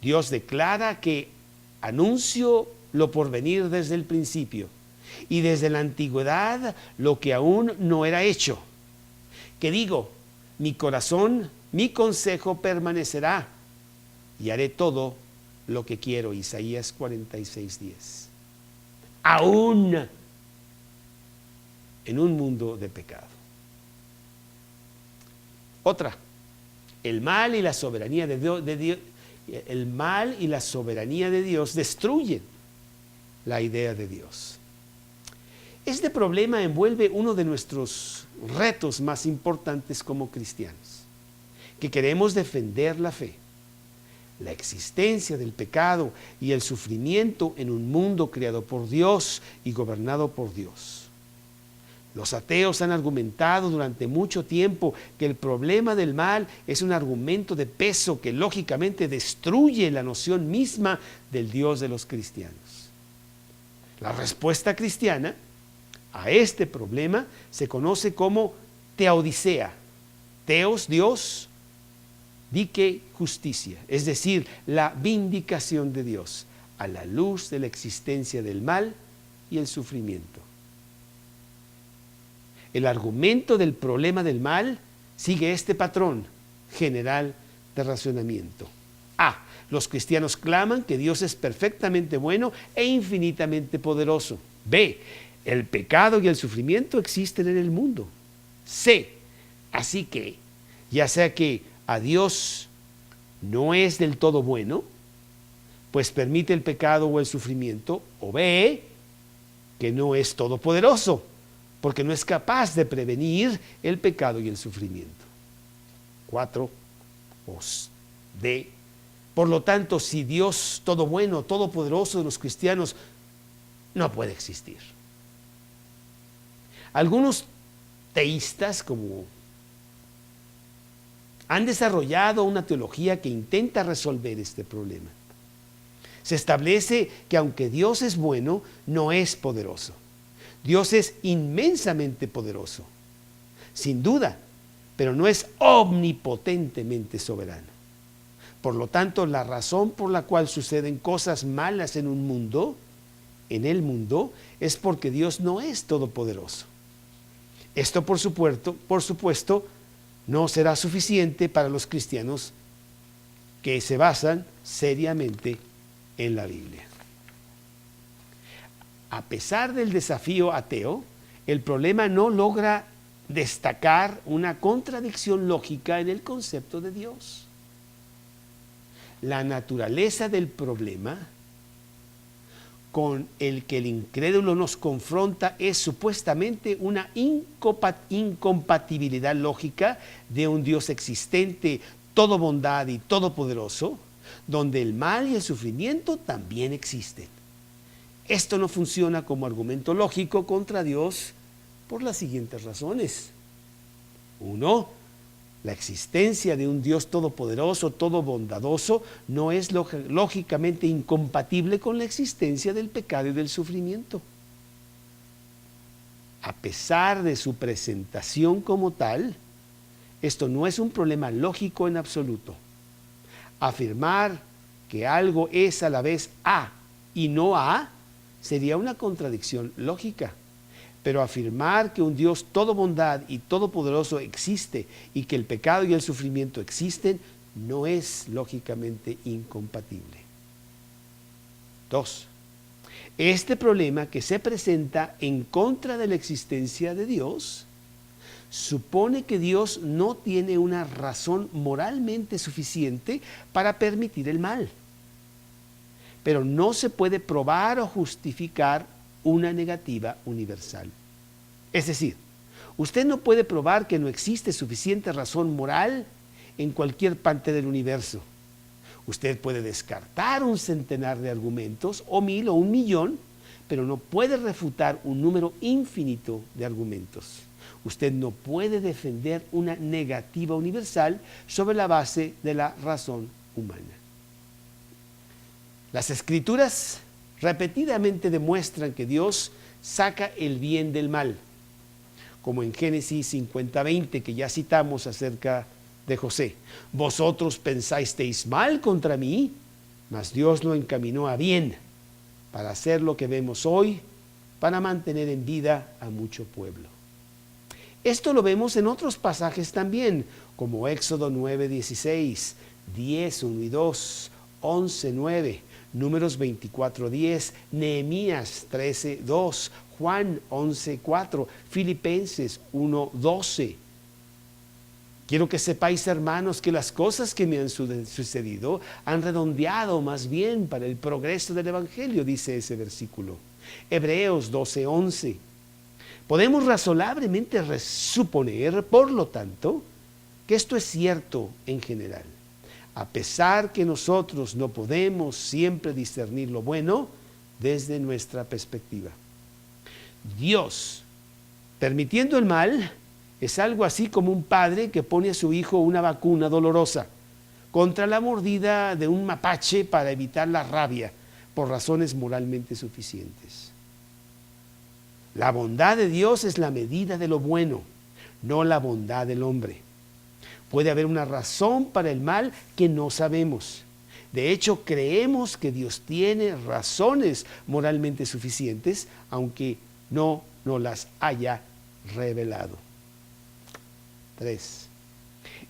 Dios declara que anuncio lo por venir desde el principio y desde la antigüedad lo que aún no era hecho. Que digo, mi corazón, mi consejo permanecerá y haré todo lo que quiero. Isaías 46:10. Aún en un mundo de pecado. Otra, el mal y la soberanía de Dios, el mal y la soberanía de Dios destruyen la idea de Dios. Este problema envuelve uno de nuestros retos más importantes como cristianos, que queremos defender la fe, la existencia del pecado y el sufrimiento en un mundo creado por Dios y gobernado por Dios. Los ateos han argumentado durante mucho tiempo que el problema del mal es un argumento de peso que lógicamente destruye la noción misma del Dios de los cristianos. La respuesta cristiana a este problema se conoce como teodicea. Teos, Dios, dique, justicia, es decir, la vindicación de Dios a la luz de la existencia del mal y el sufrimiento. El argumento del problema del mal sigue este patrón general de razonamiento. A. Los cristianos claman que Dios es perfectamente bueno e infinitamente poderoso. B. El pecado y el sufrimiento existen en el mundo. C. Así que, ya sea que a Dios no es del todo bueno, pues permite el pecado o el sufrimiento, o B. Que no es todopoderoso, porque no es capaz de prevenir el pecado y el sufrimiento. 4. O D. Por lo tanto, si Dios todo bueno, todopoderoso de los cristianos, no puede existir. Algunos teístas han desarrollado una teología que intenta resolver este problema. Se establece que aunque Dios es bueno, no es poderoso. Dios es inmensamente poderoso, sin duda, pero no es omnipotentemente soberano. Por lo tanto, la razón por la cual suceden cosas malas en el mundo, es porque Dios no es todopoderoso. Esto, por supuesto, no será suficiente para los cristianos que se basan seriamente en la Biblia. A pesar del desafío ateo, el problema no logra destacar una contradicción lógica en el concepto de Dios. La naturaleza del problema con el que el incrédulo nos confronta es supuestamente una incompatibilidad lógica de un Dios existente, todo bondad y todopoderoso, donde el mal y el sufrimiento también existen. Esto no funciona como argumento lógico contra Dios por las siguientes razones. 1. La existencia de un Dios todopoderoso, todo bondadoso, no es lógicamente incompatible con la existencia del pecado y del sufrimiento. A pesar de su presentación como tal, esto no es un problema lógico en absoluto. Afirmar que algo es a la vez A y no A sería una contradicción lógica. Pero afirmar que un Dios todo bondad y todopoderoso existe y que el pecado y el sufrimiento existen no es lógicamente incompatible. 2. Este problema que se presenta en contra de la existencia de Dios supone que Dios no tiene una razón moralmente suficiente para permitir el mal. Pero no se puede probar o justificar una negativa universal. Es decir, usted no puede probar que no existe suficiente razón moral en cualquier parte del universo. Usted puede descartar un centenar de argumentos, o 1000 o 1.000.000, pero no puede refutar un número infinito de argumentos. Usted no puede defender una negativa universal sobre la base de la razón humana. Las Escrituras repetidamente demuestran que Dios saca el bien del mal, como en Génesis 50:20, que ya citamos acerca de José. Vosotros pensasteis mal contra mí, mas Dios lo encaminó a bien, para hacer lo que vemos hoy, para mantener en vida a mucho pueblo. Esto lo vemos en otros pasajes también, como Éxodo 9:16, 10:1 y 2, 11:9, Números 24:10, Nehemías 13:2, Juan 11:4, Filipenses 1:12. Quiero que sepáis, hermanos, que las cosas que me han sucedido han redondeado más bien para el progreso del Evangelio, dice ese versículo. Hebreos 12:11. Podemos razonablemente suponer, por lo tanto, que esto es cierto en general. A pesar que nosotros no podemos siempre discernir lo bueno desde nuestra perspectiva. Dios, permitiendo el mal, es algo así como un padre que pone a su hijo una vacuna dolorosa contra la mordida de un mapache para evitar la rabia por razones moralmente suficientes. La bondad de Dios es la medida de lo bueno, no la bondad del hombre. Puede haber una razón para el mal que no sabemos. De hecho, creemos que Dios tiene razones moralmente suficientes, aunque no nos las haya revelado. 3.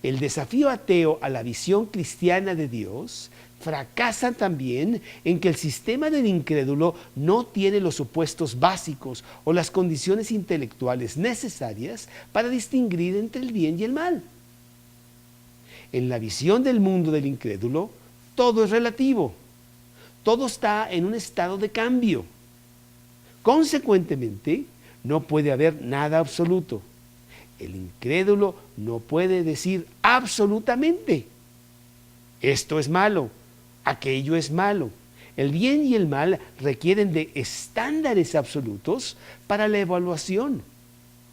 El desafío ateo a la visión cristiana de Dios fracasa también en que el sistema del incrédulo no tiene los supuestos básicos o las condiciones intelectuales necesarias para distinguir entre el bien y el mal. En la visión del mundo del incrédulo, todo es relativo. Todo está en un estado de cambio. Consecuentemente, no puede haber nada absoluto. El incrédulo no puede decir absolutamente, esto es malo aquello es malo. El bien y el mal requieren de estándares absolutos para la evaluación.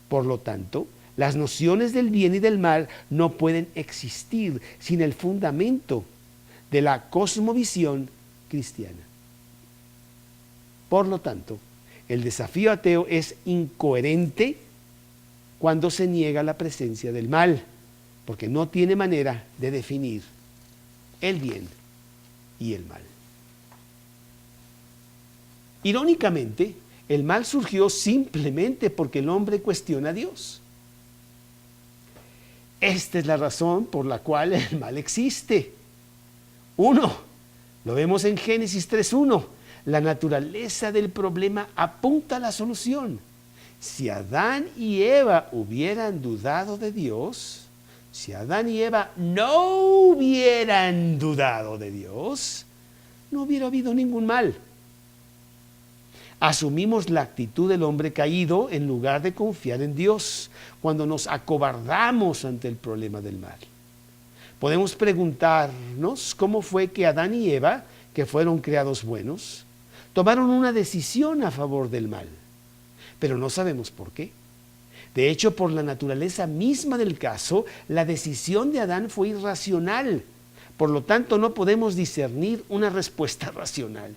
Por lo tanto, las nociones del bien y del mal no pueden existir sin el fundamento de la cosmovisión cristiana. Por lo tanto, el desafío ateo es incoherente cuando se niega la presencia del mal, porque no tiene manera de definir el bien y el mal. Irónicamente, el mal surgió simplemente porque el hombre cuestiona a Dios. Esta es la razón por la cual el mal existe. Uno, lo vemos en Génesis 3:1. La naturaleza del problema apunta a la solución. Si Adán y Eva hubieran dudado de Dios, si Adán y Eva no hubieran dudado de Dios, no hubiera habido ningún mal. Asumimos la actitud del hombre caído en lugar de confiar en Dios cuando nos acobardamos ante el problema del mal. Podemos preguntarnos cómo fue que Adán y Eva, que fueron creados buenos, tomaron una decisión a favor del mal, pero no sabemos por qué. De hecho, por la naturaleza misma del caso, la decisión de Adán fue irracional. Por lo tanto, no podemos discernir una respuesta racional.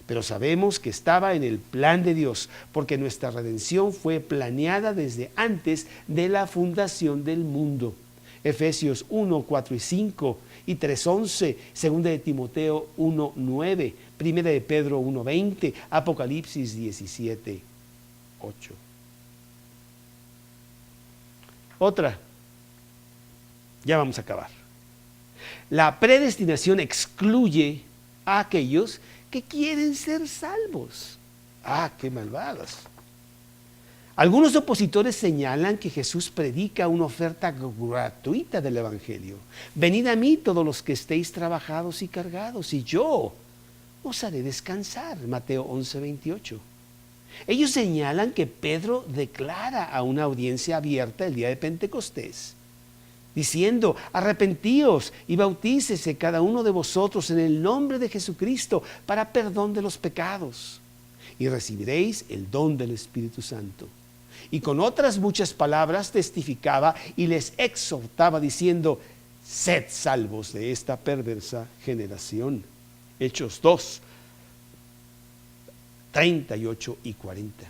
Pero sabemos que estaba en el plan de Dios, porque nuestra redención fue planeada desde antes de la fundación del mundo. Efesios 1:4 y 5 y 3:11, 2 de Timoteo 1:9, 1 de Pedro 1:20, Apocalipsis 17:8. Otra, ya vamos a acabar. La predestinación excluye a aquellos que quieren ser salvos. ¡Ah, qué malvados! Algunos opositores señalan que Jesús predica una oferta gratuita del Evangelio. Venid a mí todos los que estéis trabajados y cargados, y yo os haré descansar. Mateo 11:28. Ellos señalan que Pedro declara a una audiencia abierta el día de Pentecostés, diciendo: arrepentíos y bautícese cada uno de vosotros en el nombre de Jesucristo para perdón de los pecados, y recibiréis el don del Espíritu Santo. Y con otras muchas palabras testificaba y les exhortaba diciendo: sed salvos de esta perversa generación. Hechos 2:38 y 40.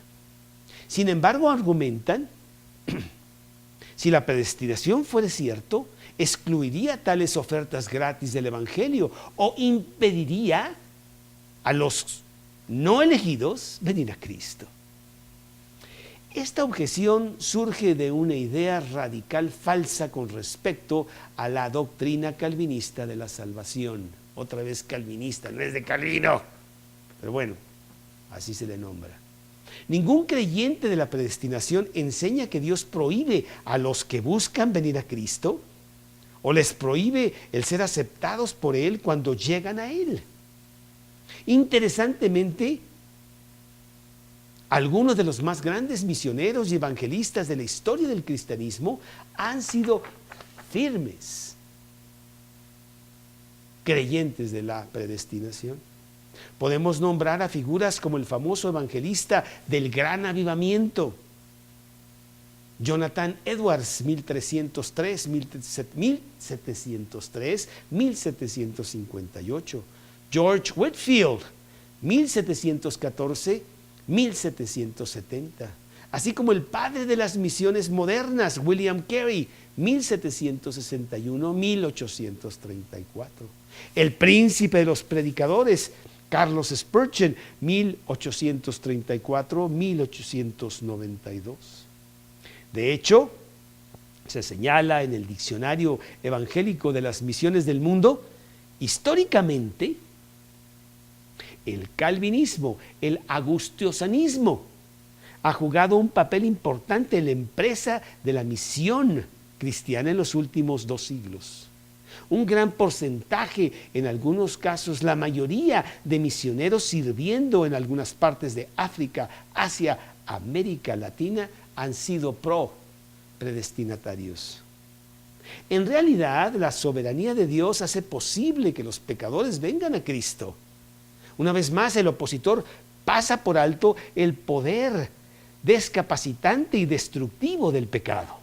Sin embargo, argumentan: si la predestinación fuera cierto, excluiría tales ofertas gratis del Evangelio o impediría a los no elegidos venir a Cristo. Esta objeción surge de una idea radical falsa con respecto a la doctrina calvinista de la salvación. Otra vez calvinista, no es de Calvino, pero bueno, así se le nombra. Ningún creyente de la predestinación enseña que Dios prohíbe a los que buscan venir a Cristo o les prohíbe el ser aceptados por Él cuando llegan a Él. Interesantemente, algunos de los más grandes misioneros y evangelistas de la historia del cristianismo han sido firmes creyentes de la predestinación. Podemos nombrar a figuras como el famoso evangelista del Gran Avivamiento, Jonathan Edwards, 1303, 1703, 1758, George Whitefield, 1714, 1770, así como el padre de las misiones modernas, William Carey, 1761, 1834, el príncipe de los predicadores, Carlos Spurgeon, 1834, 1892. De hecho, se señala en el Diccionario Evangélico de las Misiones del Mundo, históricamente, el calvinismo, el agustinianismo, ha jugado un papel importante en la empresa de la misión cristiana en los últimos 2 siglos. Un gran porcentaje, en algunos casos la mayoría de misioneros sirviendo en algunas partes de África, Asia, América Latina, han sido predestinatarios. En realidad, la soberanía de Dios hace posible que los pecadores vengan a Cristo. Una vez más, el opositor pasa por alto el poder descapacitante y destructivo del pecado.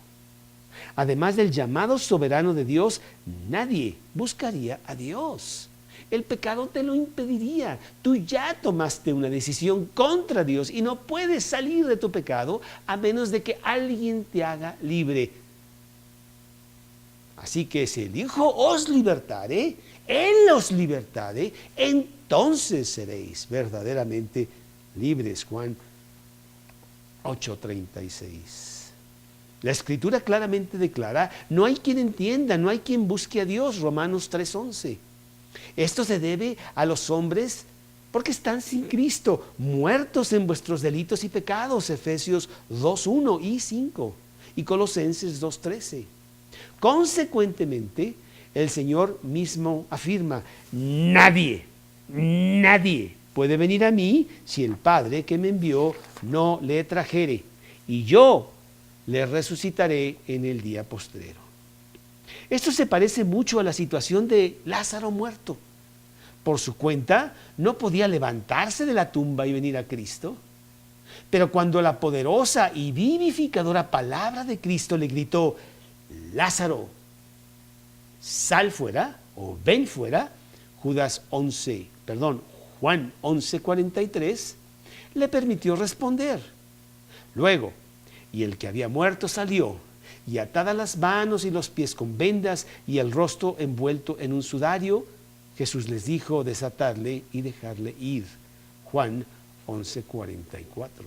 Además del llamado soberano de Dios, nadie buscaría a Dios. El pecado te lo impediría. Tú ya tomaste una decisión contra Dios y no puedes salir de tu pecado a menos de que alguien te haga libre. Así que si el Hijo os libertare, Él os libertare, entonces seréis verdaderamente libres. Juan 8:36. La Escritura claramente declara, no hay quien entienda, no hay quien busque a Dios. Romanos 3:11. Esto se debe a los hombres porque están sin Cristo, muertos en vuestros delitos y pecados. Efesios 2:1 y 5 y Colosenses 2:13. Consecuentemente, el Señor mismo afirma, nadie puede venir a mí si el Padre que me envió no le trajere, y yo le resucitaré en el día postrero. Esto se parece mucho a la situación de Lázaro muerto. Por su cuenta, no podía levantarse de la tumba y venir a Cristo. Pero cuando la poderosa y vivificadora palabra de Cristo le gritó, Lázaro, sal fuera o ven fuera, Juan 11:43, le permitió responder. Luego, y el que había muerto salió, y atadas las manos y los pies con vendas y el rostro envuelto en un sudario, Jesús les dijo desatarle y dejarle ir. Juan 11:44.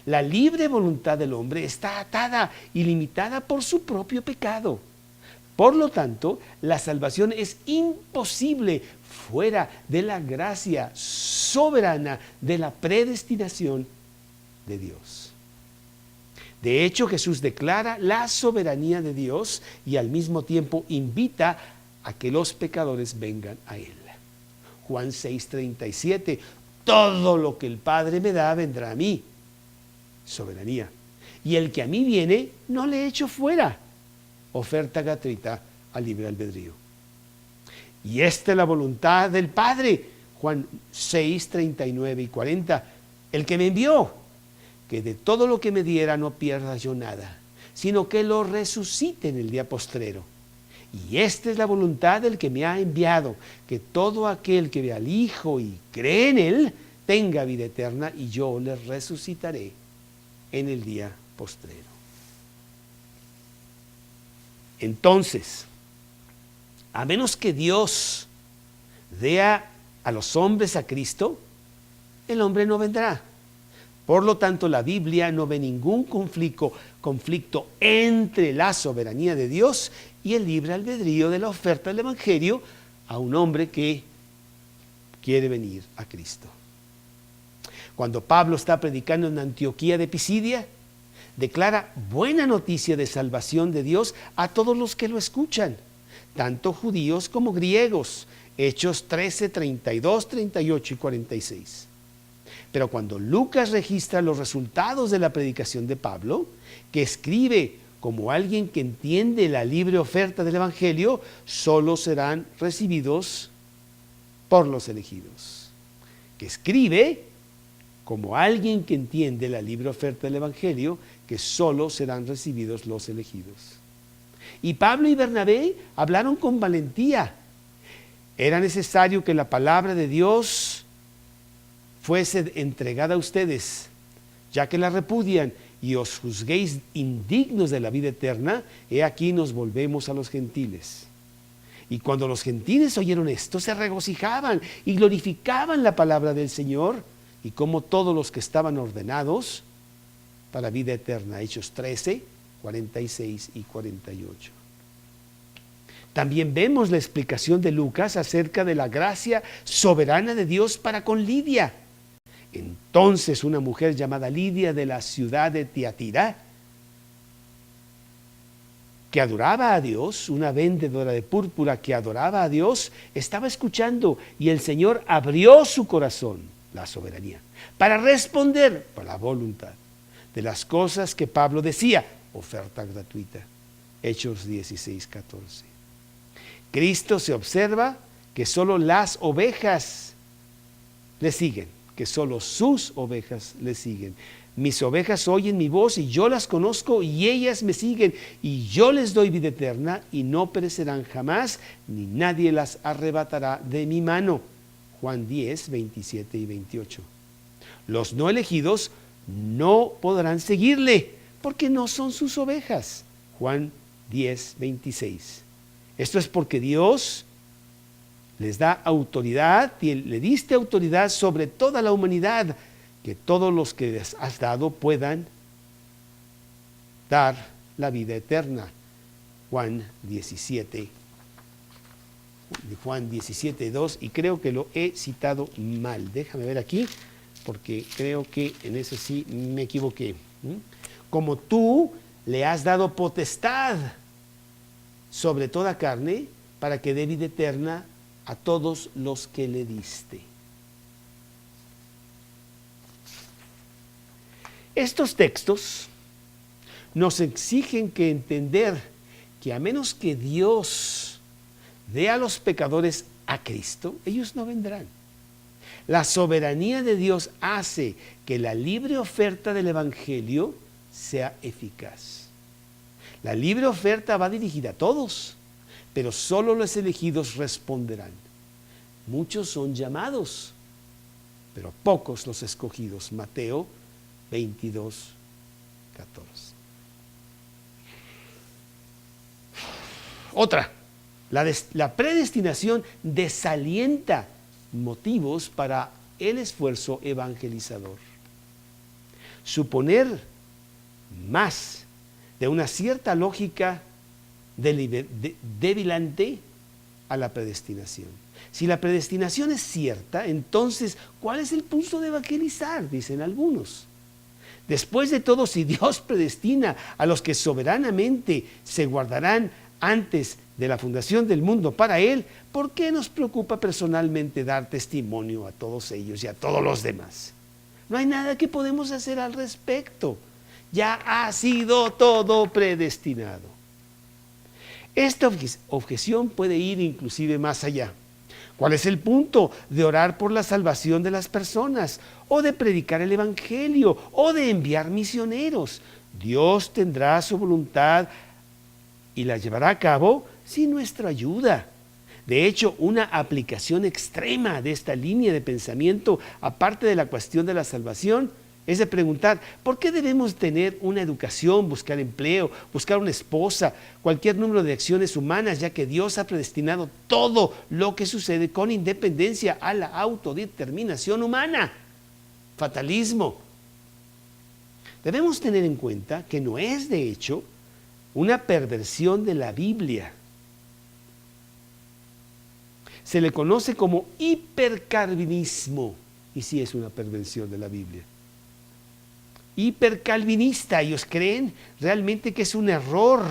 La libre voluntad del hombre está atada y limitada por su propio pecado. Por lo tanto, la salvación es imposible fuera de la gracia soberana de la predestinación de Dios. De hecho, Jesús declara la soberanía de Dios y al mismo tiempo invita a que los pecadores vengan a Él. Juan 6:37, todo lo que el Padre me da vendrá a mí. Soberanía. Y el que a mí viene, no le echo fuera. Oferta gratuita al libre albedrío. Y esta es la voluntad del Padre. Juan 6:39 y 40. El que me envió, que de todo lo que me diera no pierda yo nada, sino que lo resucite en el día postrero. Y esta es la voluntad del que me ha enviado, que todo aquel que ve al Hijo y cree en Él, tenga vida eterna, y yo le resucitaré en el día postrero. Entonces, a menos que Dios dé a los hombres a Cristo, el hombre no vendrá. Por lo tanto, la Biblia no ve ningún conflicto entre la soberanía de Dios y el libre albedrío de la oferta del Evangelio a un hombre que quiere venir a Cristo. Cuando Pablo está predicando en Antioquía de Pisidia, declara buena noticia de salvación de Dios a todos los que lo escuchan, tanto judíos como griegos. Hechos 13, 32, 38 y 46. Pero cuando Lucas registra los resultados de la predicación de Pablo, que escribe como alguien que entiende la libre oferta del Evangelio, solo serán recibidos por los elegidos. Que escribe como alguien que entiende la libre oferta del Evangelio, que solo serán recibidos los elegidos. Y Pablo y Bernabé hablaron con valentía. Era necesario que la palabra de Dios fuese entregada a ustedes, ya que la repudian y os juzguéis indignos de la vida eterna. He aquí nos volvemos a los gentiles. Y cuando los gentiles oyeron esto, se regocijaban y glorificaban la palabra del Señor, y como todos los que estaban ordenados para vida eterna. Hechos 13, 46 y 48. También vemos la explicación de Lucas acerca de la gracia soberana de Dios para con Lidia. Entonces una mujer llamada Lidia de la ciudad de Tiatira, que adoraba a Dios, una vendedora de púrpura que adoraba a Dios, estaba escuchando, y el Señor abrió su corazón, la soberanía, para responder por la voluntad de las cosas que Pablo decía, oferta gratuita. Hechos 16:14. Cristo se observa que solo las ovejas le siguen, que solo sus ovejas le siguen. Mis ovejas oyen mi voz y yo las conozco y ellas me siguen y yo les doy vida eterna y no perecerán jamás, ni nadie las arrebatará de mi mano. Juan 10, 27 y 28. Los no elegidos no podrán seguirle porque no son sus ovejas. Juan 10, 26. Esto es porque Dios les da autoridad y le diste autoridad sobre toda la humanidad, que todos los que les has dado puedan dar la vida eterna. Juan 17, 2, y creo que lo he citado mal. Déjame ver aquí, porque creo que en eso sí me equivoqué. Como tú le has dado potestad sobre toda carne, para que dé vida eterna a todos los que le diste. Estos textos nos exigen que entender que a menos que Dios dé a los pecadores a Cristo, ellos no vendrán. La soberanía de Dios hace que la libre oferta del Evangelio sea eficaz. La libre oferta va dirigida a todos, pero solo los elegidos responderán. Muchos son llamados, pero pocos los escogidos. Mateo 22, 14. Otra, la predestinación desalienta motivos para el esfuerzo evangelizador. Suponer más de una cierta lógica debilante a la predestinación. Si la predestinación es cierta, entonces, ¿cuál es el punto de evangelizar? Dicen algunos. Después de todo, si Dios predestina a los que soberanamente se guardarán antes de la fundación del mundo para Él, ¿por qué nos preocupa personalmente dar testimonio a todos ellos y a todos los demás? No hay nada que podemos hacer al respecto. Ya ha sido todo predestinado. Esta objeción puede ir inclusive más allá. ¿Cuál es el punto de orar por la salvación de las personas, o de predicar el Evangelio, o de enviar misioneros? Dios tendrá su voluntad y la llevará a cabo sin nuestra ayuda. De hecho, una aplicación extrema de esta línea de pensamiento, aparte de la cuestión de la salvación, es de preguntar, ¿por qué debemos tener una educación, buscar empleo, buscar una esposa, cualquier número de acciones humanas, ya que Dios ha predestinado todo lo que sucede con independencia a la autodeterminación humana? Fatalismo. Debemos tener en cuenta que no es, de hecho, una perversión de la Biblia. Se le conoce como hipercalvinismo, y sí es una perversión de la Biblia. Hipercalvinista, ellos creen realmente que es un error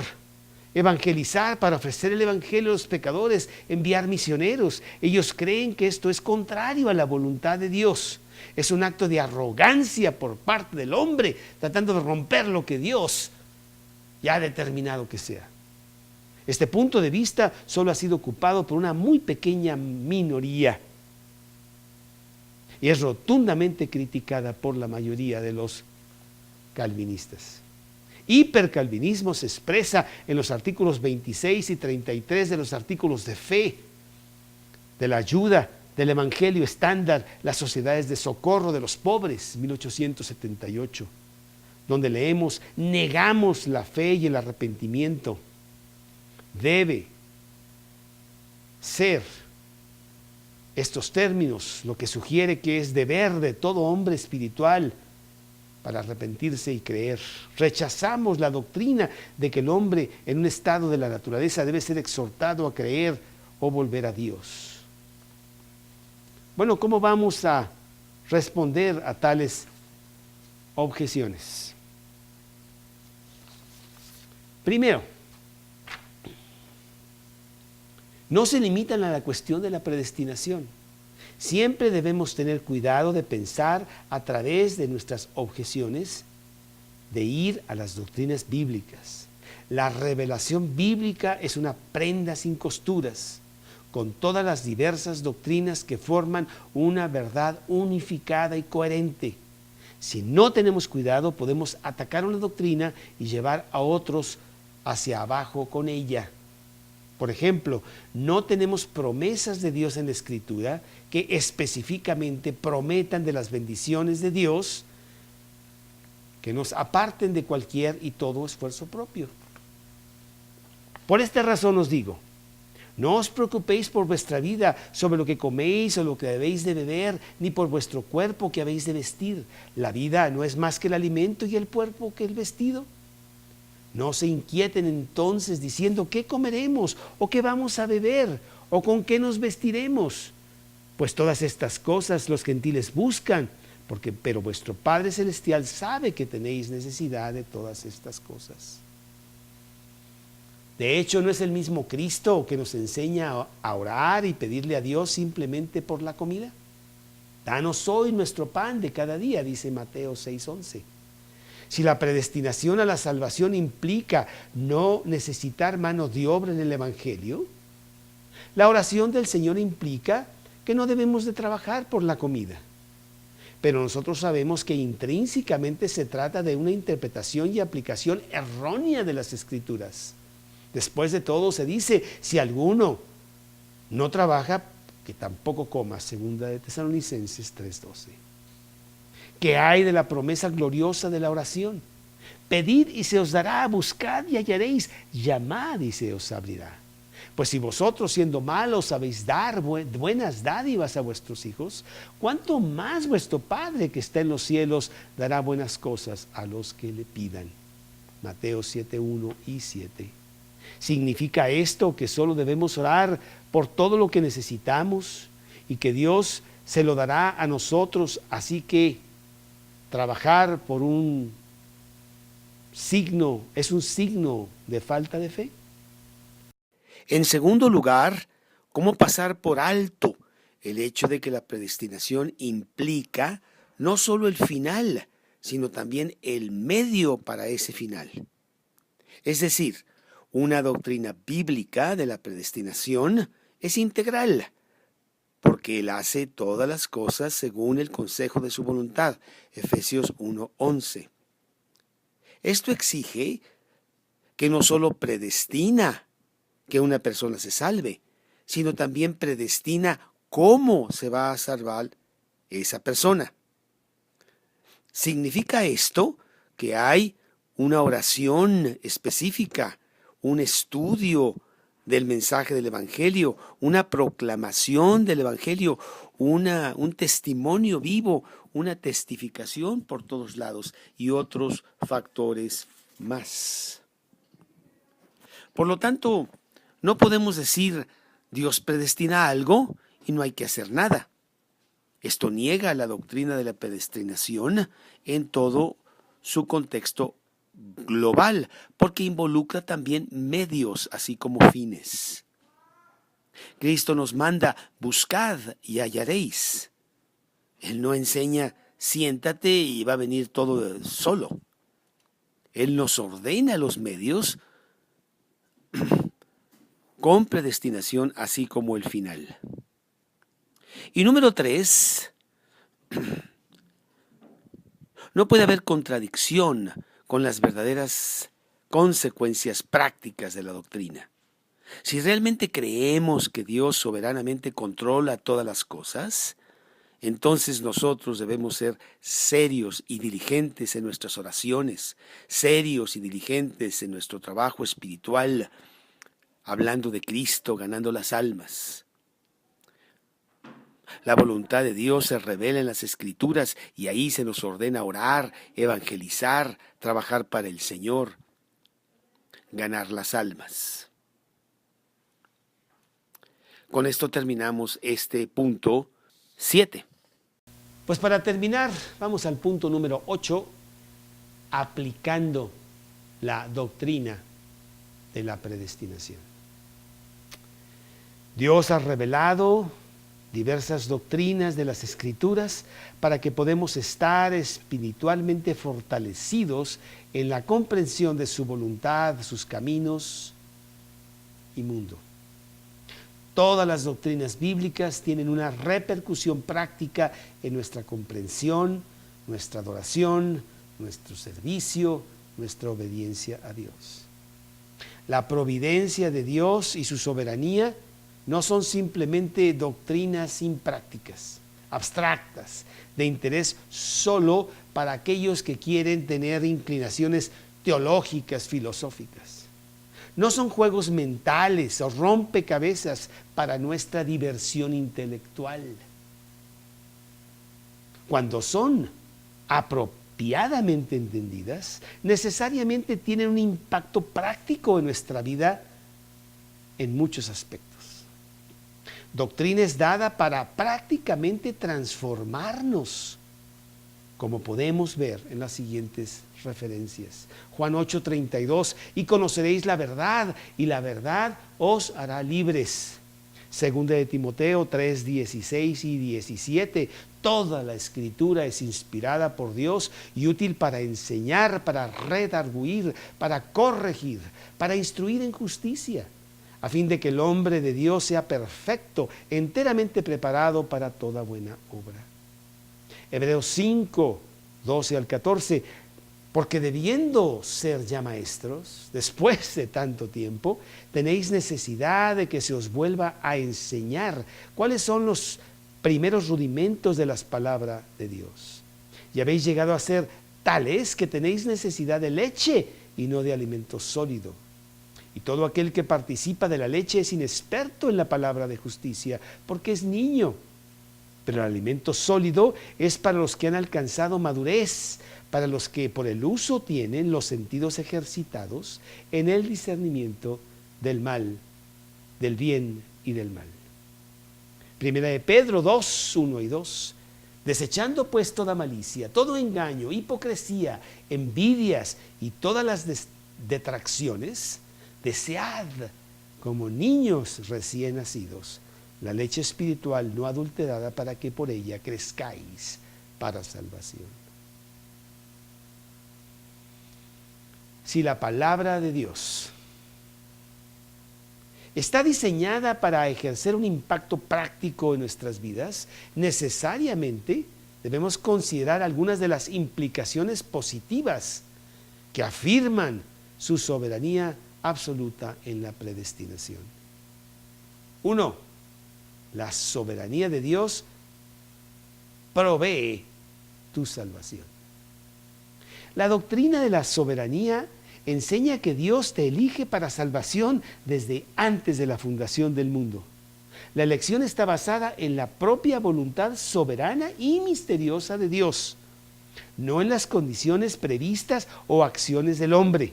evangelizar para ofrecer el evangelio a los pecadores, enviar misioneros. Ellos creen que esto es contrario a la voluntad de Dios. Es un acto de arrogancia por parte del hombre, tratando de romper lo que Dios ya ha determinado que sea. Este punto de vista solo ha sido ocupado por una muy pequeña minoría y es rotundamente criticada por la mayoría de los calvinistas. Hipercalvinismo se expresa en los artículos 26 y 33 de los artículos de fe, de la ayuda, del evangelio estándar, las sociedades de socorro de los pobres, 1878, donde leemos: negamos la fe y el arrepentimiento. Debe ser estos términos lo que sugiere que es deber de todo hombre espiritual para arrepentirse y creer. Rechazamos la doctrina de que el hombre en un estado de la naturaleza debe ser exhortado a creer o volver a Dios. Bueno, ¿cómo vamos a responder a tales objeciones? Primero, no se limitan a la cuestión de la predestinación. Siempre debemos tener cuidado de pensar a través de nuestras objeciones, de ir a las doctrinas bíblicas. La revelación bíblica es una prenda sin costuras, con todas las diversas doctrinas que forman una verdad unificada y coherente. Si no tenemos cuidado, podemos atacar una doctrina y llevar a otros hacia abajo con ella. Por ejemplo, no tenemos promesas de Dios en la Escritura que específicamente prometan de las bendiciones de Dios que nos aparten de cualquier y todo esfuerzo propio. Por esta razón os digo, no os preocupéis por vuestra vida, sobre lo que coméis o lo que debéis de beber, ni por vuestro cuerpo que habéis de vestir. La vida no es más que el alimento y el cuerpo que el vestido. No se inquieten entonces diciendo qué comeremos o qué vamos a beber o con qué nos vestiremos. Pues todas estas cosas los gentiles buscan, pero vuestro Padre Celestial sabe que tenéis necesidad de todas estas cosas. De hecho, ¿no es el mismo Cristo que nos enseña a orar y pedirle a Dios simplemente por la comida? Danos hoy nuestro pan de cada día, dice Mateo 6:11. Si la predestinación a la salvación implica no necesitar mano de obra en el Evangelio, la oración del Señor implica que no debemos de trabajar por la comida. Pero nosotros sabemos que intrínsecamente se trata de una interpretación y aplicación errónea de las Escrituras. Después de todo se dice, si alguno no trabaja, que tampoco coma, segunda de Tesalonicenses 3:12. ¿Qué hay de la promesa gloriosa de la oración? Pedid y se os dará, buscad y hallaréis, llamad y se os abrirá. Pues si vosotros siendo malos sabéis dar buenas dádivas a vuestros hijos, ¿cuánto más vuestro Padre que está en los cielos dará buenas cosas a los que le pidan? Mateo 7:1 y 7. ¿Significa esto que solo debemos orar por todo lo que necesitamos y que Dios se lo dará a nosotros? Así que trabajar por un signo es un signo de falta de fe. En segundo lugar, ¿cómo pasar por alto el hecho de que la predestinación implica no solo el final, sino también el medio para ese final? Es decir, una doctrina bíblica de la predestinación es integral, porque Él hace todas las cosas según el consejo de su voluntad. Efesios 1:11. Esto exige que no solo predestina que una persona se salve, sino también predestina cómo se va a salvar esa persona. ¿Significa esto que hay una oración específica, un estudio del mensaje del Evangelio, una proclamación del Evangelio, un testimonio vivo, una testificación por todos lados y otros factores más? Por lo tanto, no podemos decir Dios predestina algo y no hay que hacer nada. Esto niega la doctrina de la predestinación en todo su contexto global, porque involucra también medios, así como fines. Cristo nos manda, buscad y hallaréis. Él no enseña, siéntate y va a venir todo solo. Él nos ordena los medios con predestinación, así como el final. Y número 3, no puede haber contradicción con las verdaderas consecuencias prácticas de la doctrina. Si realmente creemos que Dios soberanamente controla todas las cosas, entonces nosotros debemos ser serios y diligentes en nuestras oraciones, serios y diligentes en nuestro trabajo espiritual, hablando de Cristo, ganando las almas. La voluntad de Dios se revela en las Escrituras y ahí se nos ordena orar, evangelizar, trabajar para el Señor, ganar las almas. Con esto terminamos este punto 7. Pues para terminar, vamos al punto número 8, aplicando la doctrina de la predestinación. Dios ha revelado diversas doctrinas de las Escrituras para que podamos estar espiritualmente fortalecidos en la comprensión de su voluntad, sus caminos y mundo. Todas las doctrinas bíblicas tienen una repercusión práctica en nuestra comprensión, nuestra adoración, nuestro servicio, nuestra obediencia a Dios. La providencia de Dios y su soberanía no son simplemente doctrinas imprácticas, abstractas, de interés solo para aquellos que quieren tener inclinaciones teológicas, filosóficas. No son juegos mentales o rompecabezas para nuestra diversión intelectual. Cuando son apropiadamente entendidas, necesariamente tienen un impacto práctico en nuestra vida en muchos aspectos. Doctrina es dada para prácticamente transformarnos, como podemos ver en las siguientes referencias. Juan 8:32, y conoceréis la verdad, y la verdad os hará libres. Segunda de Timoteo 3:16 y 17, toda la Escritura es inspirada por Dios y útil para enseñar, para redarguir, para corregir, para instruir en justicia, a fin de que el hombre de Dios sea perfecto, enteramente preparado para toda buena obra. Hebreos 5:12 al 14, porque debiendo ser ya maestros, después de tanto tiempo, tenéis necesidad de que se os vuelva a enseñar cuáles son los primeros rudimentos de las palabras de Dios. Y habéis llegado a ser tales que tenéis necesidad de leche y no de alimento sólido. Y todo aquel que participa de la leche es inexperto en la palabra de justicia, porque es niño. Pero el alimento sólido es para los que han alcanzado madurez, para los que por el uso tienen los sentidos ejercitados en el discernimiento del mal, del bien y del mal. Primera de Pedro 2:1 y 2. Desechando pues toda malicia, todo engaño, hipocresía, envidias y todas las detracciones, desead como niños recién nacidos la leche espiritual no adulterada, para que por ella crezcáis para salvación. Si la palabra de Dios está diseñada para ejercer un impacto práctico en nuestras vidas, necesariamente debemos considerar algunas de las implicaciones positivas que afirman su soberanía absoluta en la predestinación. 1. La soberanía de Dios provee tu salvación. La doctrina de la soberanía enseña que Dios te elige para salvación desde antes de la fundación del mundo. La elección está basada en la propia voluntad soberana y misteriosa de Dios, no en las condiciones previstas o acciones del hombre.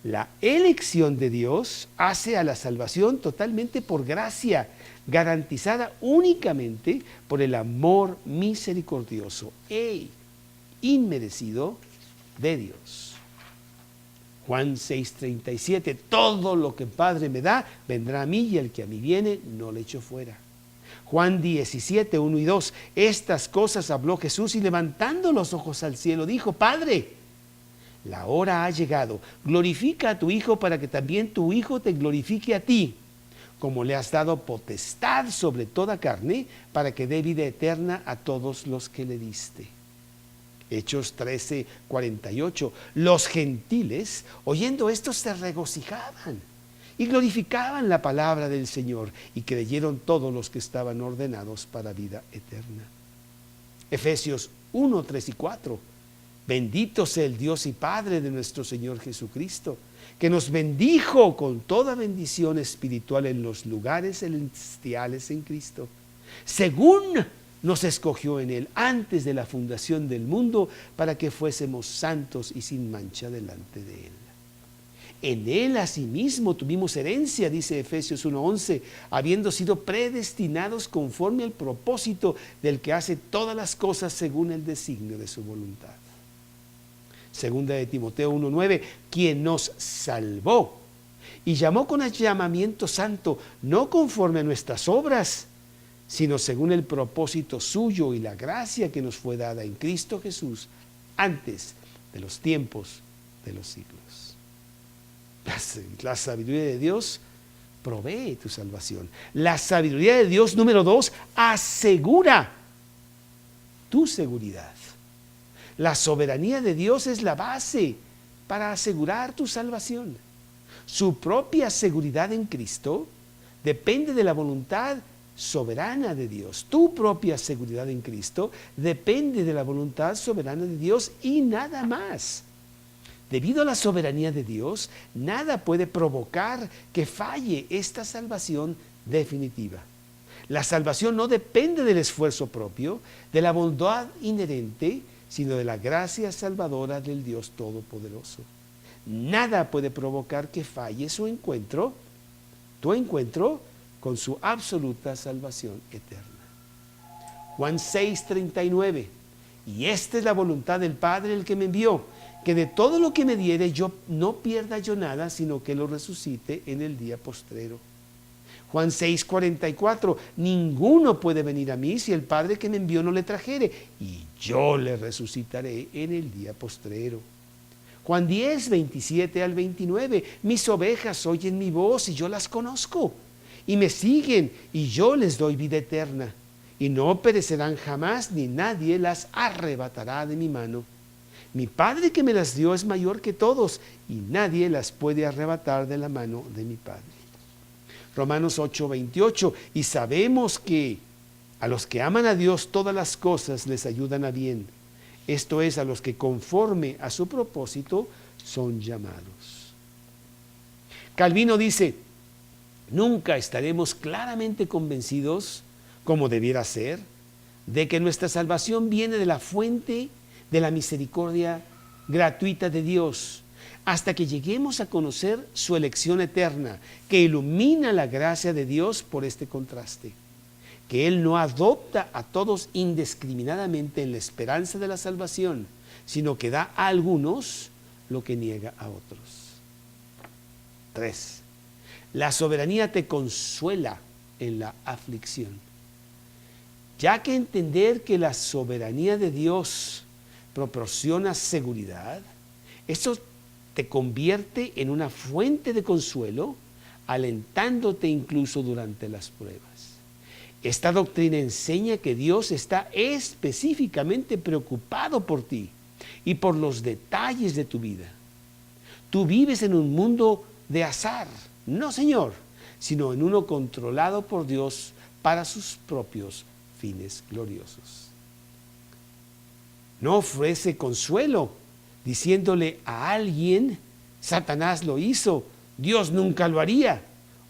La elección de Dios hace a la salvación totalmente por gracia, garantizada únicamente por el amor misericordioso e inmerecido de Dios. Juan 6:37, todo lo que el Padre me da, vendrá a mí, y el que a mí viene, no le echo fuera. Juan 17:1 y 2, estas cosas habló Jesús y levantando los ojos al cielo dijo, Padre, la hora ha llegado, glorifica a tu Hijo para que también tu Hijo te glorifique a ti, como le has dado potestad sobre toda carne, para que dé vida eterna a todos los que le diste. Hechos 13:48, los gentiles, oyendo esto, se regocijaban y glorificaban la palabra del Señor, y creyeron todos los que estaban ordenados para vida eterna. Efesios 1:3 y 4, bendito sea el Dios y Padre de nuestro Señor Jesucristo, que nos bendijo con toda bendición espiritual en los lugares celestiales en Cristo, según nos escogió en Él antes de la fundación del mundo, para que fuésemos santos y sin mancha delante de Él. En Él asimismo tuvimos herencia, dice Efesios 1:11, habiendo sido predestinados conforme al propósito del que hace todas las cosas según el designio de su voluntad. Segunda de Timoteo 1:9, quien nos salvó y llamó con llamamiento santo, no conforme a nuestras obras, sino según el propósito suyo y la gracia que nos fue dada en Cristo Jesús antes de los tiempos de los siglos. La sabiduría de Dios provee tu salvación. La sabiduría de Dios, número 2, asegura tu seguridad. La soberanía de Dios es la base para asegurar tu salvación. Su propia seguridad en Cristo depende de la voluntad soberana de Dios. Tu propia seguridad en Cristo depende de la voluntad soberana de Dios y nada más. Debido a la soberanía de Dios, nada puede provocar que falle esta salvación definitiva. La salvación no depende del esfuerzo propio, de la bondad inherente, sino de la gracia salvadora del Dios Todopoderoso. Nada puede provocar que falle tu encuentro con su absoluta salvación eterna. Juan 6:39. Y esta es la voluntad del Padre, el que me envió, que de todo lo que me diere yo no pierda yo nada, sino que lo resucite en el día postrero. Juan 6:44. Ninguno puede venir a mí si el Padre que me envió no le trajere, y yo le resucitaré en el día postrero. Juan 10:27 al 29. Mis ovejas oyen mi voz y yo las conozco, y me siguen, y yo les doy vida eterna, y no perecerán jamás, ni nadie las arrebatará de mi mano. Mi Padre que me las dio es mayor que todos, y nadie las puede arrebatar de la mano de mi Padre. Romanos 8:28. Y sabemos que a los que aman a Dios todas las cosas les ayudan a bien. Esto es, a los que conforme a su propósito son llamados. Calvino dice: nunca estaremos claramente convencidos, como debiera ser, de que nuestra salvación viene de la fuente de la misericordia gratuita de Dios, hasta que lleguemos a conocer su elección eterna, que ilumina la gracia de Dios por este contraste, que Él no adopta a todos indiscriminadamente en la esperanza de la salvación, sino que da a algunos lo que niega a otros. 3. La soberanía te consuela en la aflicción. Ya que entender que la soberanía de Dios proporciona seguridad, eso te convierte en una fuente de consuelo, alentándote incluso durante las pruebas. Esta doctrina enseña que Dios está específicamente preocupado por ti y por los detalles de tu vida. Tú vives en un mundo de azar, no, Señor, sino en uno controlado por Dios para sus propios fines gloriosos. No ofrece consuelo diciéndole a alguien: Satanás lo hizo, Dios nunca lo haría,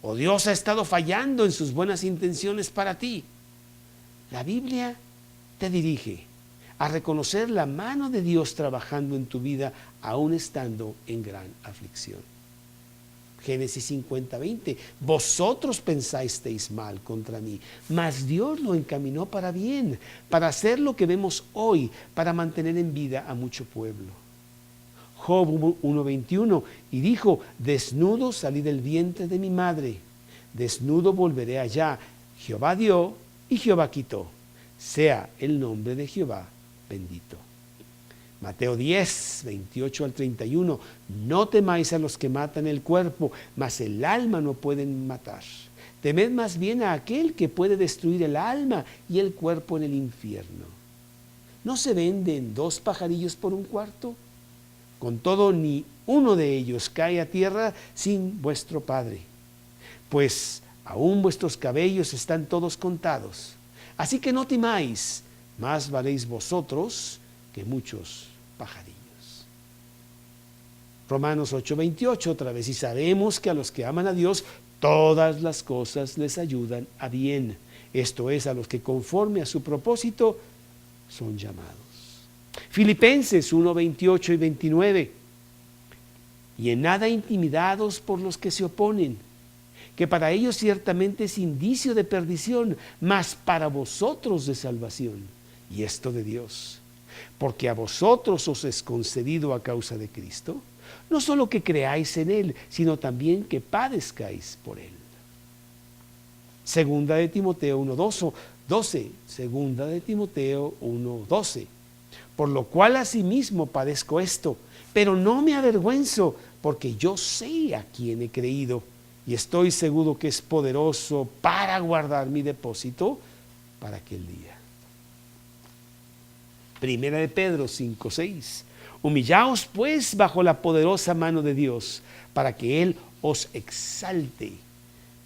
o Dios ha estado fallando en sus buenas intenciones para ti. La Biblia te dirige a reconocer la mano de Dios trabajando en tu vida, aún estando en gran aflicción. Génesis 50:20. Vosotros pensasteis mal contra mí, mas Dios lo encaminó para bien, para hacer lo que vemos hoy, para mantener en vida a mucho pueblo. Job 1:21. Y dijo: desnudo salí del vientre de mi madre, desnudo volveré allá. Jehová dio y Jehová quitó. Sea el nombre de Jehová bendito. Mateo 10:28 al 31. No temáis a los que matan el cuerpo, mas el alma no pueden matar. Temed más bien a aquel que puede destruir el alma y el cuerpo en el infierno. ¿No se venden 2 pajarillos por un cuarto? Con todo, ni uno de ellos cae a tierra sin vuestro Padre. Pues aún vuestros cabellos están todos contados. Así que no temáis, más valéis vosotros que muchos pajarillos. Romanos 8:28 otra vez. Y sabemos que a los que aman a Dios, todas las cosas les ayudan a bien. Esto es, a los que conforme a su propósito son llamados. Filipenses 1:28 y 29. Y en nada intimidados por los que se oponen, que para ellos ciertamente es indicio de perdición, mas para vosotros de salvación, y esto de Dios. Porque a vosotros os es concedido a causa de Cristo, no solo que creáis en Él, sino también que padezcáis por Él. Segunda de Timoteo 1:2. 12, segunda de Timoteo 1:12. Por lo cual asimismo padezco esto, pero no me avergüenzo, porque yo sé a quién he creído y estoy seguro que es poderoso para guardar mi depósito para aquel día. Primera de Pedro 5:6. Humillaos pues bajo la poderosa mano de Dios, para que Él os exalte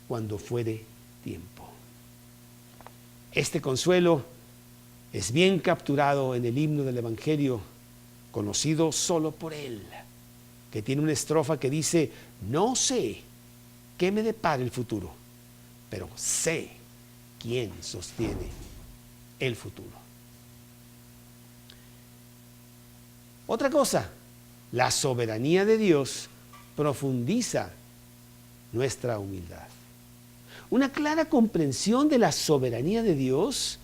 cuando fuere tiempo. Este consuelo es bien capturado en el himno del Evangelio, conocido solo por Él, que tiene una estrofa que dice: no sé qué me depara el futuro, pero sé quién sostiene el futuro. Otra cosa, la soberanía de Dios profundiza nuestra humildad. Una clara comprensión de la soberanía de Dios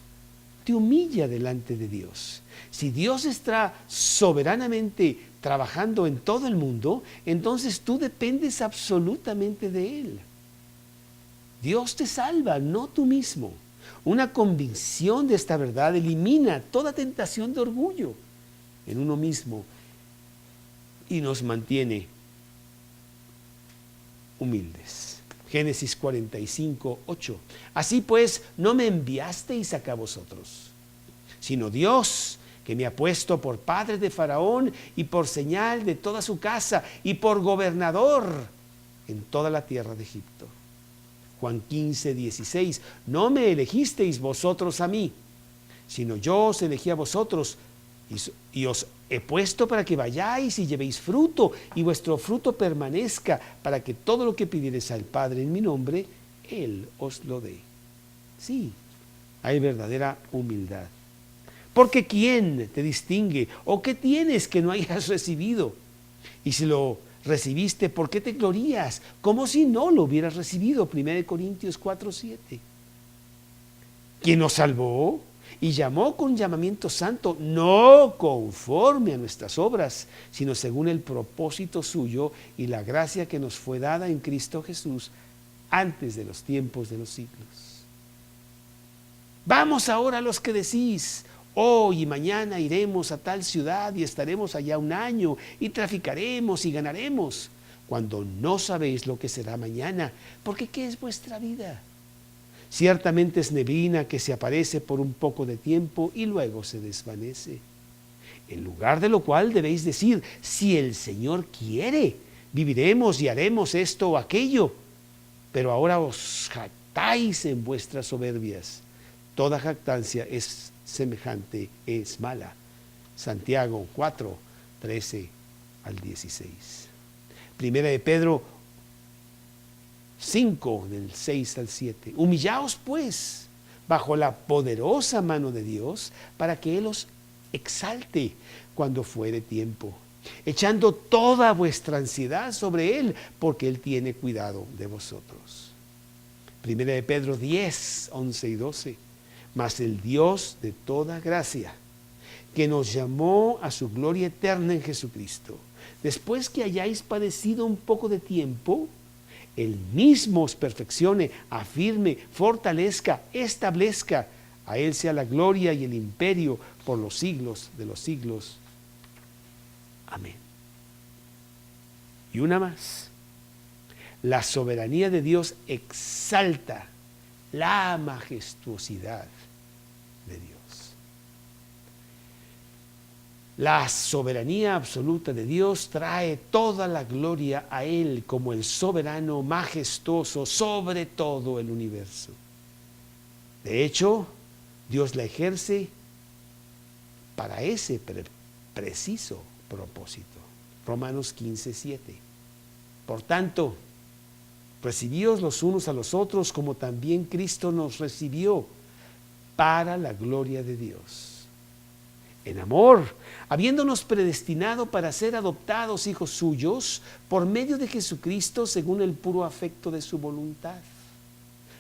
te humilla delante de Dios. Si Dios está soberanamente trabajando en todo el mundo, entonces tú dependes absolutamente de Él. Dios te salva, no tú mismo. Una convicción de esta verdad elimina toda tentación de orgullo en uno mismo y nos mantiene humildes. Génesis 45:8. Así pues, no me enviasteis acá vosotros, sino Dios, que me ha puesto por padre de Faraón y por señal de toda su casa y por gobernador en toda la tierra de Egipto. Juan 15:16. No me elegisteis vosotros a mí, sino yo os elegí a vosotros y os he puesto para que vayáis y llevéis fruto y vuestro fruto permanezca, para que todo lo que pidiereis al Padre en mi nombre, Él os lo dé. Sí, hay verdadera humildad. Porque ¿quién te distingue? ¿O qué tienes que no hayas recibido? Y si lo recibiste, ¿por qué te glorías? Como si no lo hubieras recibido. 1 Corintios 4:7. ¿Quién nos salvó? Y llamó con llamamiento santo, no conforme a nuestras obras, sino según el propósito suyo y la gracia que nos fue dada en Cristo Jesús antes de los tiempos de los siglos. Vamos ahora los que decís: hoy y mañana iremos a tal ciudad y estaremos allá un año y traficaremos y ganaremos, cuando no sabéis lo que será mañana, porque ¿qué es vuestra vida? Ciertamente es neblina que se aparece por un poco de tiempo y luego se desvanece. En lugar de lo cual debéis decir: si el Señor quiere, viviremos y haremos esto o aquello. Pero ahora os jactáis en vuestras soberbias. Toda jactancia es semejante, es mala. Santiago 4:13-16. Primera de Pedro 5, del 6-7. Humillaos pues bajo la poderosa mano de Dios, para que Él os exalte cuando fuere tiempo, echando toda vuestra ansiedad sobre Él, porque Él tiene cuidado de vosotros. Primera de Pedro 10, 11 y 12. Mas el Dios de toda gracia, que nos llamó a su gloria eterna en Jesucristo, después que hayáis padecido un poco de tiempo, Él mismo os perfeccione, afirme, fortalezca, establezca. A Él sea la gloria y el imperio por los siglos de los siglos. Amén. Y una más. La soberanía de Dios exalta la majestuosidad de Dios. La soberanía absoluta de Dios trae toda la gloria a Él como el soberano majestuoso sobre todo el universo. De hecho, Dios la ejerce para ese preciso propósito. Romanos 15:7. Por tanto, recibíos los unos a los otros como también Cristo nos recibió, para la gloria de Dios. En amor, habiéndonos predestinado para ser adoptados hijos suyos por medio de Jesucristo según el puro afecto de su voluntad,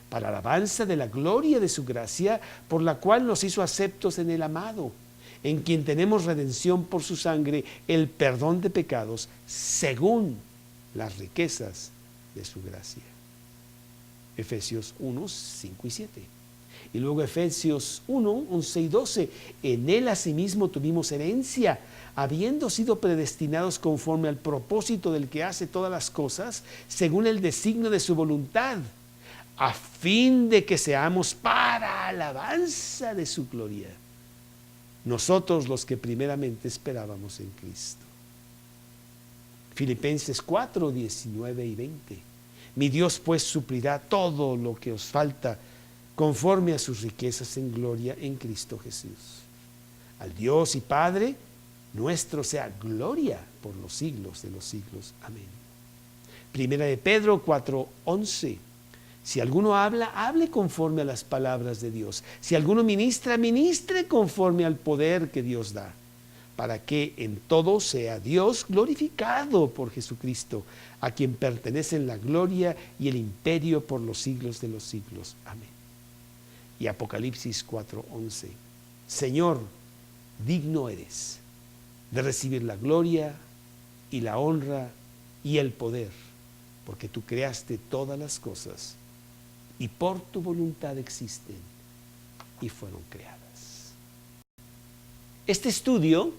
para alabanza de la gloria de su gracia, por la cual nos hizo aceptos en el amado, en quien tenemos redención por su sangre, el perdón de pecados, según las riquezas de su gracia. Efesios 1, 5 y 7. Y luego Efesios 1, 11 y 12. En Él asimismo tuvimos herencia, habiendo sido predestinados conforme al propósito del que hace todas las cosas, según el designio de su voluntad, a fin de que seamos para alabanza de su gloria, nosotros los que primeramente esperábamos en Cristo. Filipenses 4, 19 y 20. Mi Dios pues suplirá todo lo que os falta conforme a sus riquezas en gloria en Cristo Jesús. Al Dios y Padre nuestro sea gloria por los siglos de los siglos. Amén. Primera de Pedro 4, 11. Si alguno habla, hable conforme a las palabras de Dios. Si alguno ministra, ministre conforme al poder que Dios da, para que en todo sea Dios glorificado por Jesucristo, a quien pertenecen la gloria y el imperio por los siglos de los siglos. Amén. Y Apocalipsis 4:11. Señor, digno eres de recibir la gloria y la honra y el poder, porque tú creaste todas las cosas y por tu voluntad existen y fueron creadas. Este estudio,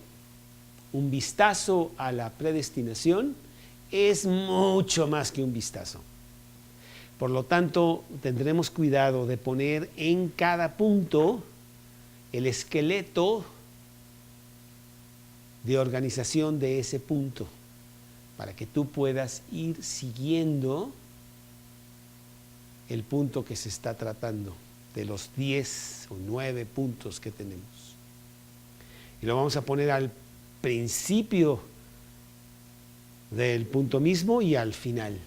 un vistazo a la predestinación, es mucho más que un vistazo. Por lo tanto, tendremos cuidado de poner en cada punto el esqueleto de organización de ese punto, para que tú puedas ir siguiendo el punto que se está tratando, de los 10 o 9 puntos que tenemos. Y lo vamos a poner al principio del punto mismo y al final.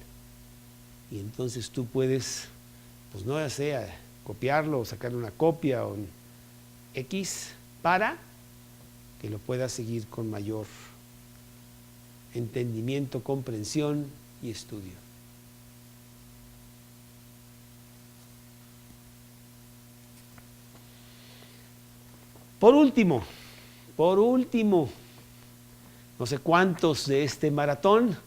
Y entonces tú puedes, pues no ya sea copiarlo o sacarle una copia o un X para que lo puedas seguir con mayor entendimiento, comprensión y estudio. Por último, no sé cuántos de este maratón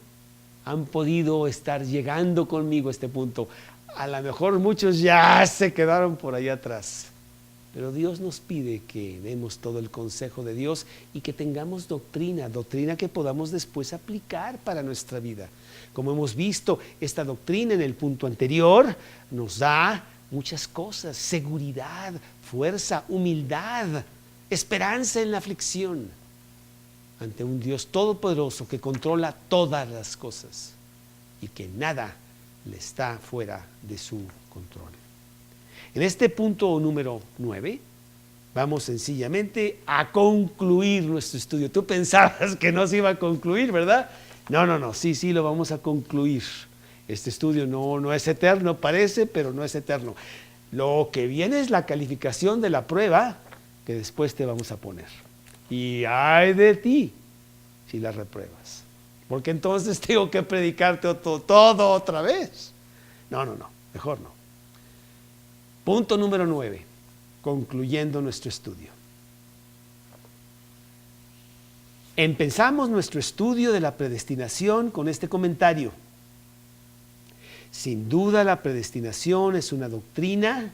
han podido estar llegando conmigo a este punto. A lo mejor muchos ya se quedaron por allá atrás. Pero Dios nos pide que demos todo el consejo de Dios y que tengamos doctrina que podamos después aplicar para nuestra vida. Como hemos visto, esta doctrina en el punto anterior nos da muchas cosas: seguridad, fuerza, humildad, esperanza en la aflicción, ante un Dios todopoderoso que controla todas las cosas y que nada le está fuera de su control. En este punto número 9, vamos sencillamente a concluir nuestro estudio. Tú pensabas que no se iba a concluir, ¿verdad? No, sí, lo vamos a concluir. Este estudio no es eterno, parece, pero no es eterno. Lo que viene es la calificación de la prueba que después te vamos a poner. Y ay de ti si la repruebas, porque entonces tengo que predicarte todo otra vez. No, mejor no. Punto número 9, concluyendo nuestro estudio. Empezamos nuestro estudio de la predestinación con este comentario. Sin duda, la predestinación es una doctrina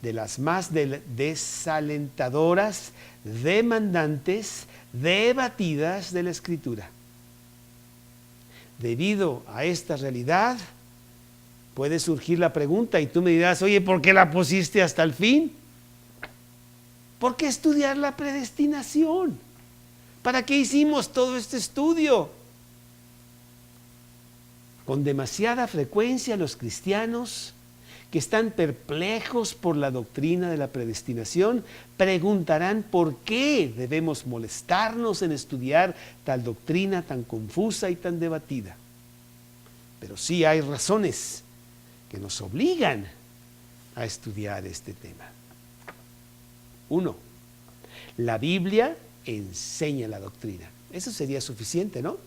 de las más desalentadoras, demandantes, debatidas de la Escritura. Debido a esta realidad, puede surgir la pregunta y tú me dirás: oye, ¿por qué la pusiste hasta el fin? ¿Por qué estudiar la predestinación? ¿Para qué hicimos todo este estudio? Con demasiada frecuencia los cristianos que están perplejos por la doctrina de la predestinación preguntarán por qué debemos molestarnos en estudiar tal doctrina tan confusa y tan debatida. Pero sí hay razones que nos obligan a estudiar este tema. 1. La Biblia enseña la doctrina. Eso sería suficiente, ¿no?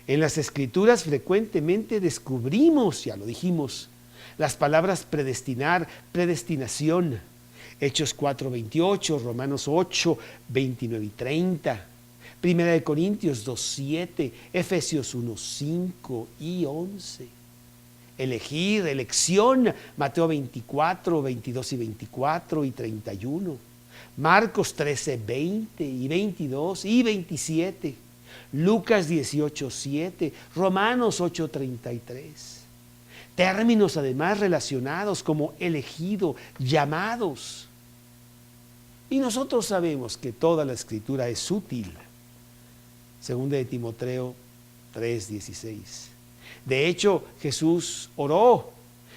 En las Escrituras frecuentemente descubrimos, ya lo dijimos, las palabras predestinar, predestinación. Hechos 4:28, Romanos 8:29 y 30, Primera de Corintios 2:7, Efesios 1:5 y 11. elegir, elección, Mateo 24, 22 y 24 y 31, Marcos 13, 20 y 22 y 27, Lucas 18, 7, Romanos 8, 33. Términos además relacionados como elegido, llamados. Y nosotros sabemos que toda la Escritura es útil. Segunda de Timoteo 3, 16. De hecho, Jesús oró: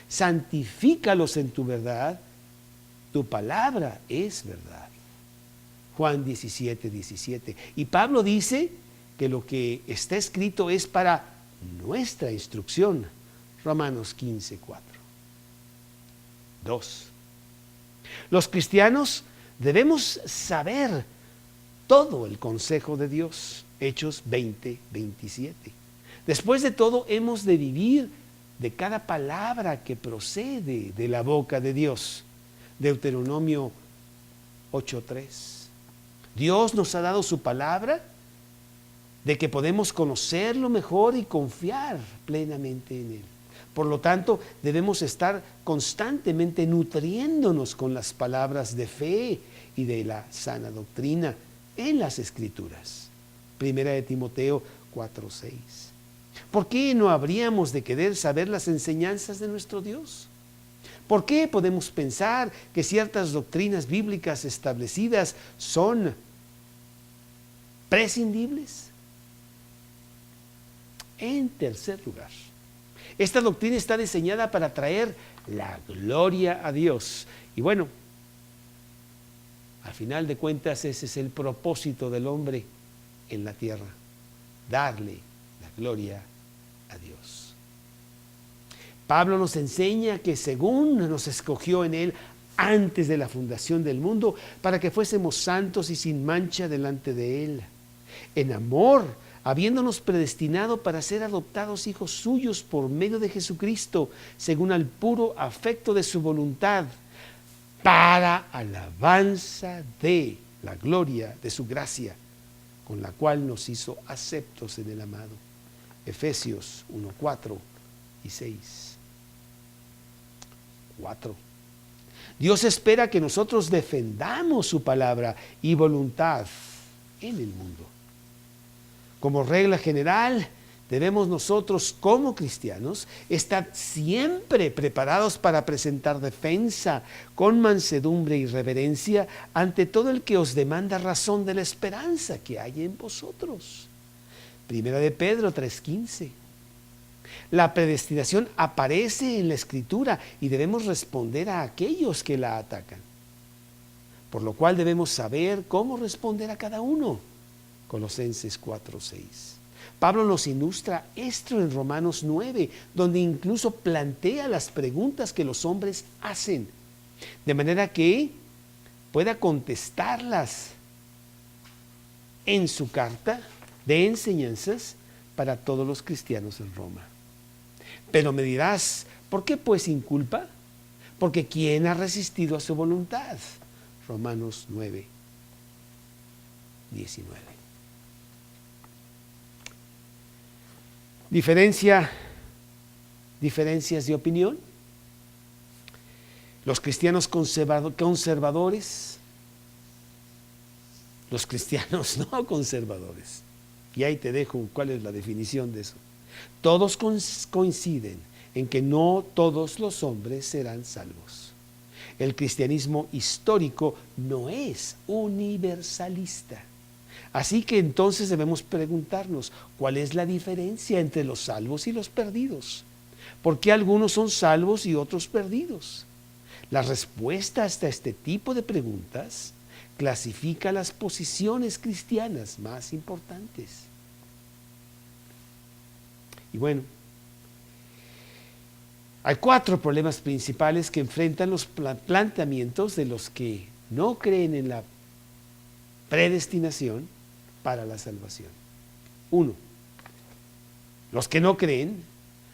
santifícalos en tu verdad, tu palabra es verdad. Juan 17, 17. Y Pablo dice que lo que está escrito es para nuestra instrucción. Romanos 15, 4. 2. Los cristianos debemos saber todo el consejo de Dios. Hechos 20, 27. Después de todo, hemos de vivir de cada palabra que procede de la boca de Dios. Deuteronomio 8:3. Dios nos ha dado su palabra, de que podemos conocerlo mejor y confiar plenamente en Él. Por lo tanto, debemos estar constantemente nutriéndonos con las palabras de fe y de la sana doctrina en las Escrituras. Primera de Timoteo 4:6. ¿Por qué no habríamos de querer saber las enseñanzas de nuestro Dios? ¿Por qué podemos pensar que ciertas doctrinas bíblicas establecidas son prescindibles? En tercer lugar, esta doctrina está diseñada para traer la gloria a Dios. Y bueno, al final de cuentas ese es el propósito del hombre en la tierra: darle la gloria a Dios. Pablo nos enseña que según nos escogió en Él antes de la fundación del mundo, para que fuésemos santos y sin mancha delante de Él, en amor, habiéndonos predestinado para ser adoptados hijos suyos por medio de Jesucristo, según al puro afecto de su voluntad, para alabanza de la gloria de su gracia, con la cual nos hizo aceptos en el amado. Efesios 1, 4 y 6. 4. Dios espera que nosotros defendamos su palabra y voluntad en el mundo. Como regla general, debemos nosotros como cristianos estar siempre preparados para presentar defensa con mansedumbre y reverencia ante todo el que os demanda razón de la esperanza que hay en vosotros. Primera de Pedro 3:15. La predestinación aparece en la Escritura y debemos responder a aquellos que la atacan. Por lo cual debemos saber cómo responder a cada uno. Colosenses 4:6. Pablo nos ilustra esto en Romanos 9, donde incluso plantea las preguntas que los hombres hacen, de manera que pueda contestarlas en su carta de enseñanzas para todos los cristianos en Roma. Pero me dirás, ¿por qué pues inculpa? Porque ¿quién ha resistido a su voluntad? Romanos 9, 19. Diferencias de opinión. Los cristianos conservadores, los cristianos no conservadores. Y ahí te dejo cuál es la definición de eso. Todos coinciden en que no todos los hombres serán salvos. El cristianismo histórico no es universalista. Así que entonces debemos preguntarnos, ¿cuál es la diferencia entre los salvos y los perdidos? ¿Por qué algunos son salvos y otros perdidos? La respuesta hasta este tipo de preguntas clasifica las posiciones cristianas más importantes. Y bueno, hay 4 problemas principales que enfrentan los planteamientos de los que no creen en la predestinación para la salvación. 1. Los que no creen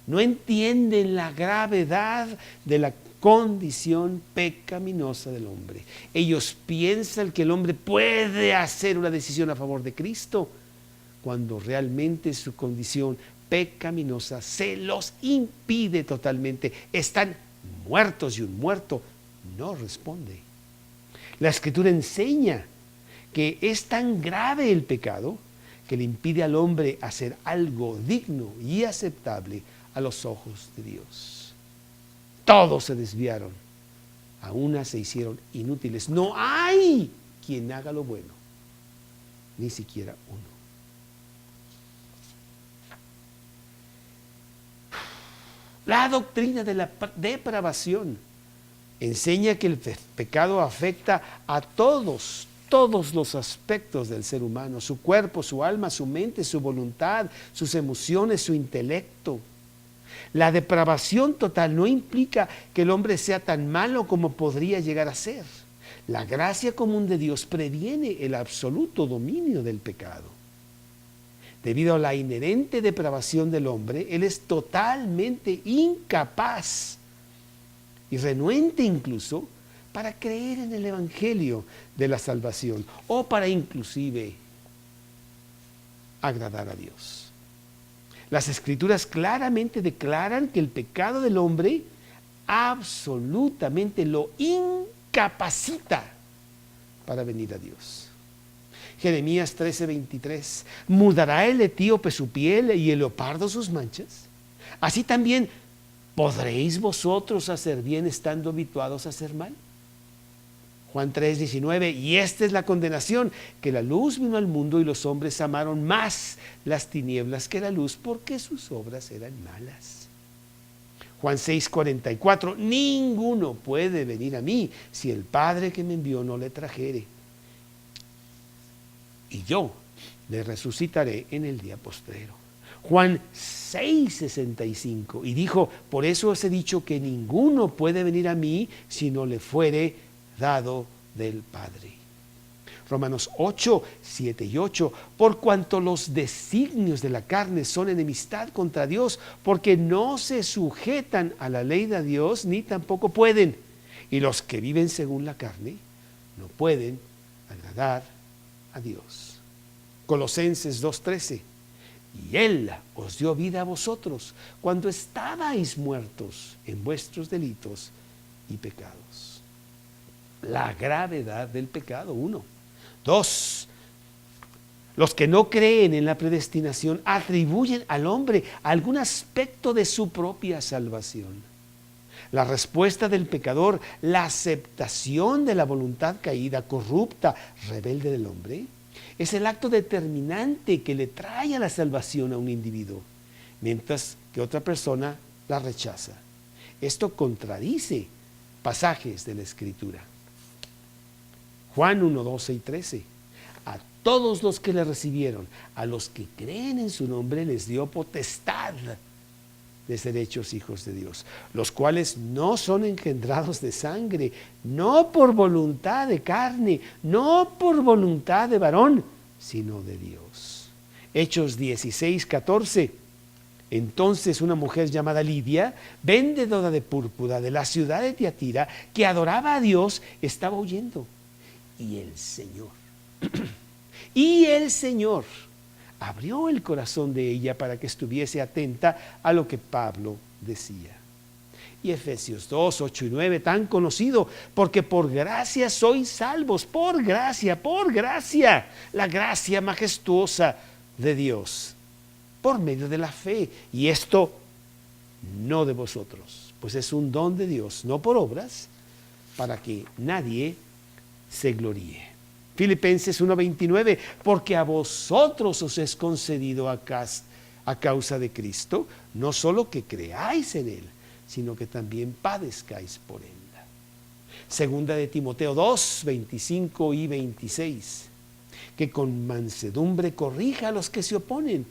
no entienden la gravedad de la condición pecaminosa del hombre. Ellos piensan que el hombre puede hacer una decisión a favor de Cristo, cuando realmente su condición pecaminosa se los impide totalmente. Están muertos y un muerto no responde. La Escritura enseña que es tan grave el pecado que le impide al hombre hacer algo digno y aceptable a los ojos de Dios. Todos se desviaron, a una se hicieron inútiles. No hay quien haga lo bueno, ni siquiera uno. La doctrina de la depravación enseña que el pecado afecta a todos los aspectos del ser humano: su cuerpo, su alma, su mente, su voluntad, sus emociones, su intelecto. La depravación total no implica que el hombre sea tan malo como podría llegar a ser. La gracia común de Dios previene el absoluto dominio del pecado. Debido a la inherente depravación del hombre, él es totalmente incapaz y renuente incluso para creer en el Evangelio de la salvación o para inclusive agradar a Dios. Las Escrituras claramente declaran que el pecado del hombre absolutamente lo incapacita para venir a Dios. Jeremías 13:23, ¿mudará el etíope su piel y el leopardo sus manchas? Así también, ¿podréis vosotros hacer bien estando habituados a hacer mal? Juan 3:19, y esta es la condenación, que la luz vino al mundo y los hombres amaron más las tinieblas que la luz, porque sus obras eran malas. Juan 6:44, ninguno puede venir a mí si el Padre que me envió no le trajere, y yo le resucitaré en el día postrero. Juan 6:65, y dijo, por eso os he dicho que ninguno puede venir a mí si no le fuere dado del Padre. Romanos 8:7-8, por cuanto los designios de la carne son enemistad contra Dios, porque no se sujetan a la ley de Dios, ni tampoco pueden. Y los que viven según la carne no pueden agradar a Dios. Colosenses 2:13, y Él os dio vida a vosotros cuando estabais muertos en vuestros delitos y pecados. La gravedad del pecado, 1. 2. Los que no creen en la predestinación atribuyen al hombre algún aspecto de su propia salvación. La respuesta del pecador, la aceptación de la voluntad caída, corrupta, rebelde del hombre, es el acto determinante que le trae a la salvación a un individuo, mientras que otra persona la rechaza. Esto contradice pasajes de la Escritura. Juan 1:12 y 13. A todos los que le recibieron, a los que creen en su nombre, les dio potestad de ser hechos hijos de Dios, los cuales no son engendrados de sangre, no por voluntad de carne, no por voluntad de varón, sino de Dios. Hechos 16:14. Entonces una mujer llamada Lidia, vendedora de púrpura de la ciudad de Tiatira, que adoraba a Dios, estaba huyendo. Y el Señor abrió el corazón de ella para que estuviese atenta a lo que Pablo decía. Y Efesios 2:8 y 9, tan conocido, porque por gracia sois salvos, por gracia, la gracia majestuosa de Dios, por medio de la fe. Y esto no de vosotros, pues es un don de Dios, no por obras, para que nadie se gloríe. Filipenses 1:29, porque a vosotros os es concedido a causa de Cristo, no solo que creáis en Él, sino que también padezcáis por Él. Segunda de Timoteo 2:25 y 26, que con mansedumbre corrija a los que se oponen,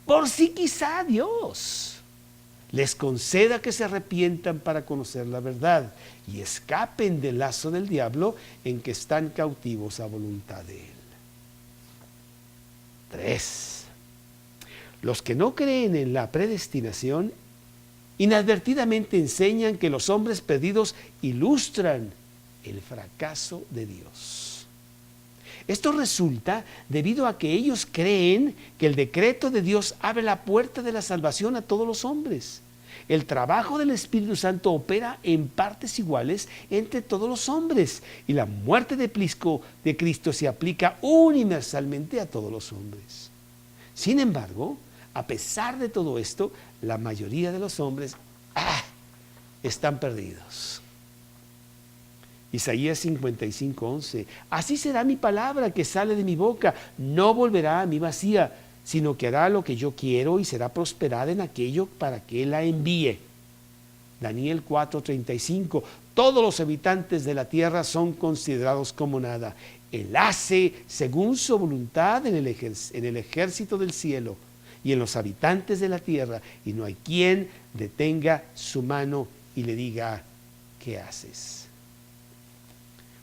por si quizá Dios les conceda que se arrepientan para conocer la verdad y escapen del lazo del diablo en que están cautivos a voluntad de él. 3. Los que no creen en la predestinación inadvertidamente enseñan que los hombres perdidos ilustran el fracaso de Dios. Esto resulta debido a que ellos creen que el decreto de Dios abre la puerta de la salvación a todos los hombres. El trabajo del Espíritu Santo opera en partes iguales entre todos los hombres y la muerte de Cristo se aplica universalmente a todos los hombres. Sin embargo, a pesar de todo esto, la mayoría de los hombres están perdidos. Isaías 55:11. Así será mi palabra que sale de mi boca, no volverá a mí vacía, sino que hará lo que yo quiero y será prosperada en aquello para que la envíe. Daniel 4:35. Todos los habitantes de la tierra son considerados como nada. Él hace según su voluntad en el ejército del cielo y en los habitantes de la tierra, y no hay quien detenga su mano y le diga, ¿qué haces?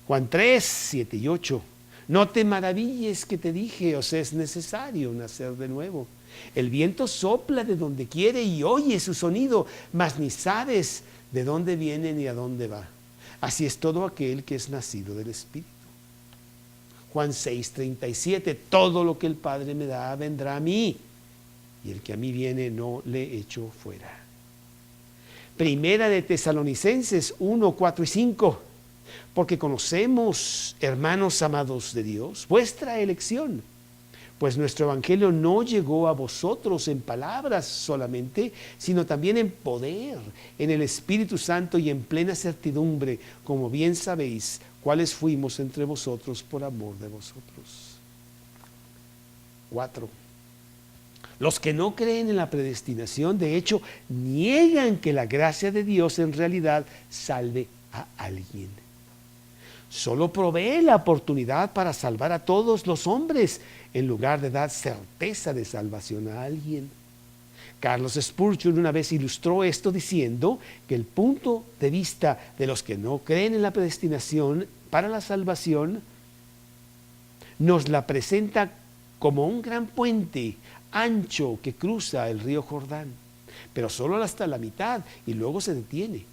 Juan 3, 7 y 8. No te maravilles que te dije, os es necesario nacer de nuevo. El viento sopla de donde quiere y oye su sonido, mas ni sabes de dónde viene ni a dónde va. Así es todo aquel que es nacido del Espíritu. Juan 6, 37. Todo lo que el Padre me da vendrá a mí, y el que a mí viene no le echo fuera. Primera de Tesalonicenses 1, 4 y 5. Porque conocemos, hermanos amados de Dios, vuestra elección, pues nuestro evangelio no llegó a vosotros en palabras solamente, sino también en poder, en el Espíritu Santo y en plena certidumbre, como bien sabéis, cuáles fuimos entre vosotros por amor de vosotros. 4. Los que no creen en la predestinación, de hecho, niegan que la gracia de Dios en realidad salve a alguien. Solo provee la oportunidad para salvar a todos los hombres, en lugar de dar certeza de salvación a alguien. Carlos Spurgeon una vez ilustró esto diciendo que el punto de vista de los que no creen en la predestinación para la salvación nos la presenta como un gran puente ancho que cruza el río Jordán, pero solo hasta la mitad y luego se detiene.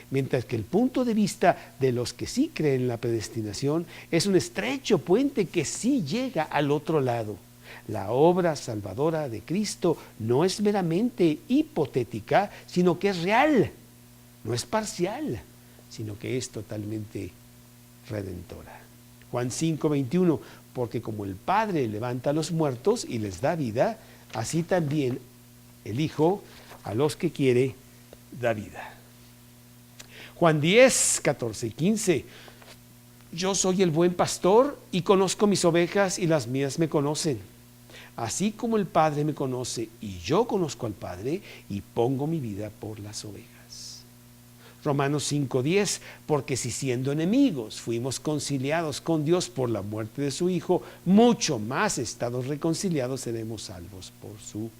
Mientras que el punto de vista de los que sí creen en la predestinación es un estrecho puente que sí llega al otro lado. La obra salvadora de Cristo no es meramente hipotética, sino que es real. No es parcial, sino que es totalmente redentora. Juan 5:21. Porque como el Padre levanta a los muertos y les da vida, así también el Hijo a los que quiere da vida. Juan 10, 14 y 15. Yo soy el buen pastor y conozco mis ovejas y las mías me conocen. Así como el Padre me conoce y yo conozco al Padre y pongo mi vida por las ovejas. Romanos 5:10. Porque si siendo enemigos fuimos conciliados con Dios por la muerte de su Hijo, mucho más estados reconciliados seremos salvos por su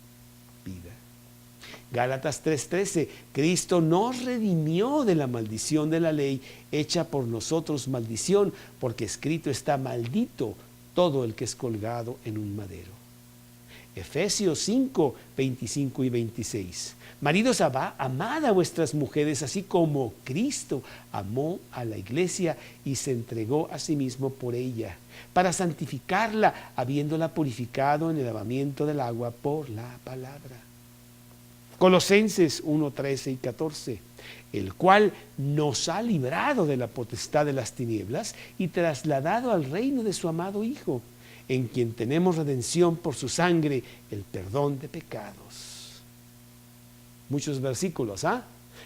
vida. Gálatas 3:13. Cristo nos redimió de la maldición de la ley, hecha por nosotros maldición, porque escrito está: maldito todo el que es colgado en un madero. Efesios 5, 25 y 26. Maridos, amad a vuestras mujeres, así como Cristo amó a la iglesia y se entregó a sí mismo por ella, para santificarla, habiéndola purificado en el lavamiento del agua por la palabra. Colosenses 1, 13 y 14. El cual nos ha librado de la potestad de las tinieblas y trasladado al reino de su amado Hijo, en quien tenemos redención por su sangre, el perdón de pecados. Muchos versículos,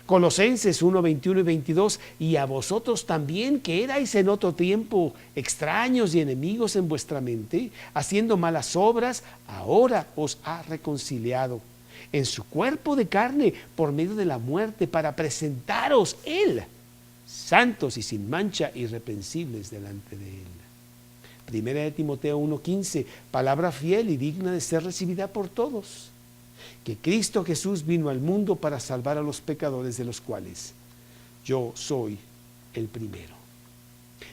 Colosenses 1, 21 y 22. Y a vosotros también, que erais en otro tiempo extraños y enemigos en vuestra mente, haciendo malas obras, ahora os ha reconciliado en su cuerpo de carne por medio de la muerte, para presentaros Él santos y sin mancha, irreprensibles delante de Él. Primera de Timoteo 1:15, palabra fiel y digna de ser recibida por todos, que Cristo Jesús vino al mundo para salvar a los pecadores, de los cuales yo soy el primero.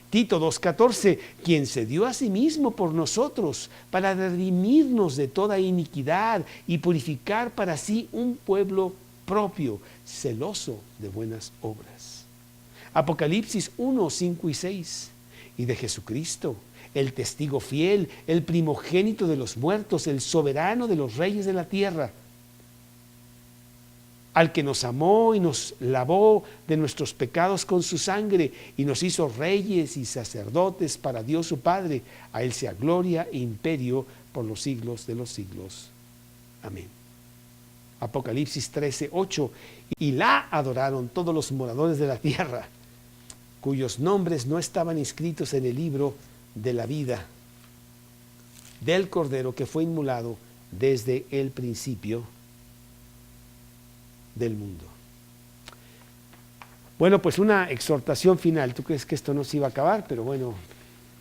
Tito 2:14, quien se dio a sí mismo por nosotros para redimirnos de toda iniquidad y purificar para sí un pueblo propio, celoso de buenas obras. Apocalipsis 1, 5 y 6. Y de Jesucristo, el testigo fiel, el primogénito de los muertos, el soberano de los reyes de la tierra, al que nos amó y nos lavó de nuestros pecados con su sangre y nos hizo reyes y sacerdotes para Dios su Padre. A Él sea gloria e imperio por los siglos de los siglos. Amén. Apocalipsis 13, 8. Y la adoraron todos los moradores de la tierra, cuyos nombres no estaban inscritos en el libro de la vida del Cordero que fue inmolado desde el principio del mundo. Bueno, pues una exhortación final. Tú crees que esto no se iba a acabar, pero bueno,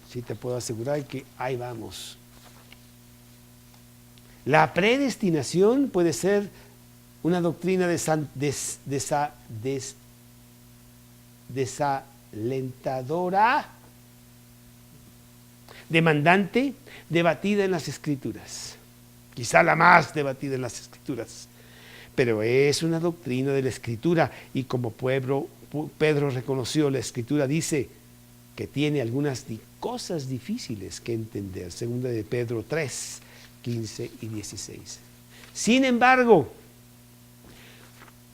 sí te puedo asegurar que ahí vamos. La predestinación puede ser una doctrina desalentadora, demandante, debatida en las Escrituras. Quizá la más debatida en las Escrituras. Pero es una doctrina de la Escritura y como Pedro reconoció, la Escritura dice que tiene algunas cosas difíciles que entender. Segunda de Pedro 3, 15 y 16. Sin embargo,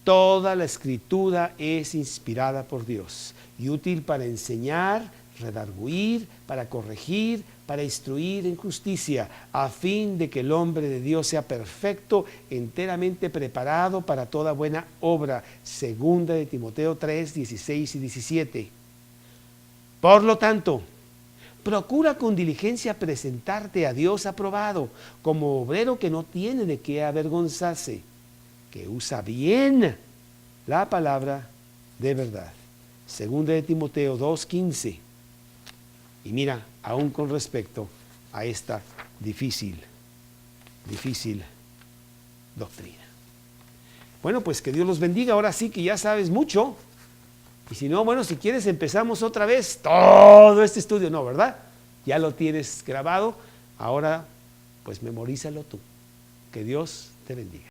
toda la Escritura es inspirada por Dios y útil para enseñar, redarguir, para corregir, para instruir en justicia, a fin de que el hombre de Dios sea perfecto, enteramente preparado para toda buena obra. Segunda de Timoteo 3, 16 y 17. Por lo tanto, procura con diligencia presentarte a Dios aprobado, como obrero que no tiene de qué avergonzarse, que usa bien la palabra de verdad. Segunda de Timoteo 2, 15. Y mira, aún con respecto a esta difícil doctrina. Bueno, pues que Dios los bendiga. Ahora sí que ya sabes mucho. Y si no, bueno, si quieres empezamos otra vez todo este estudio. No, ¿verdad? Ya lo tienes grabado. Ahora, pues memorízalo tú. Que Dios te bendiga.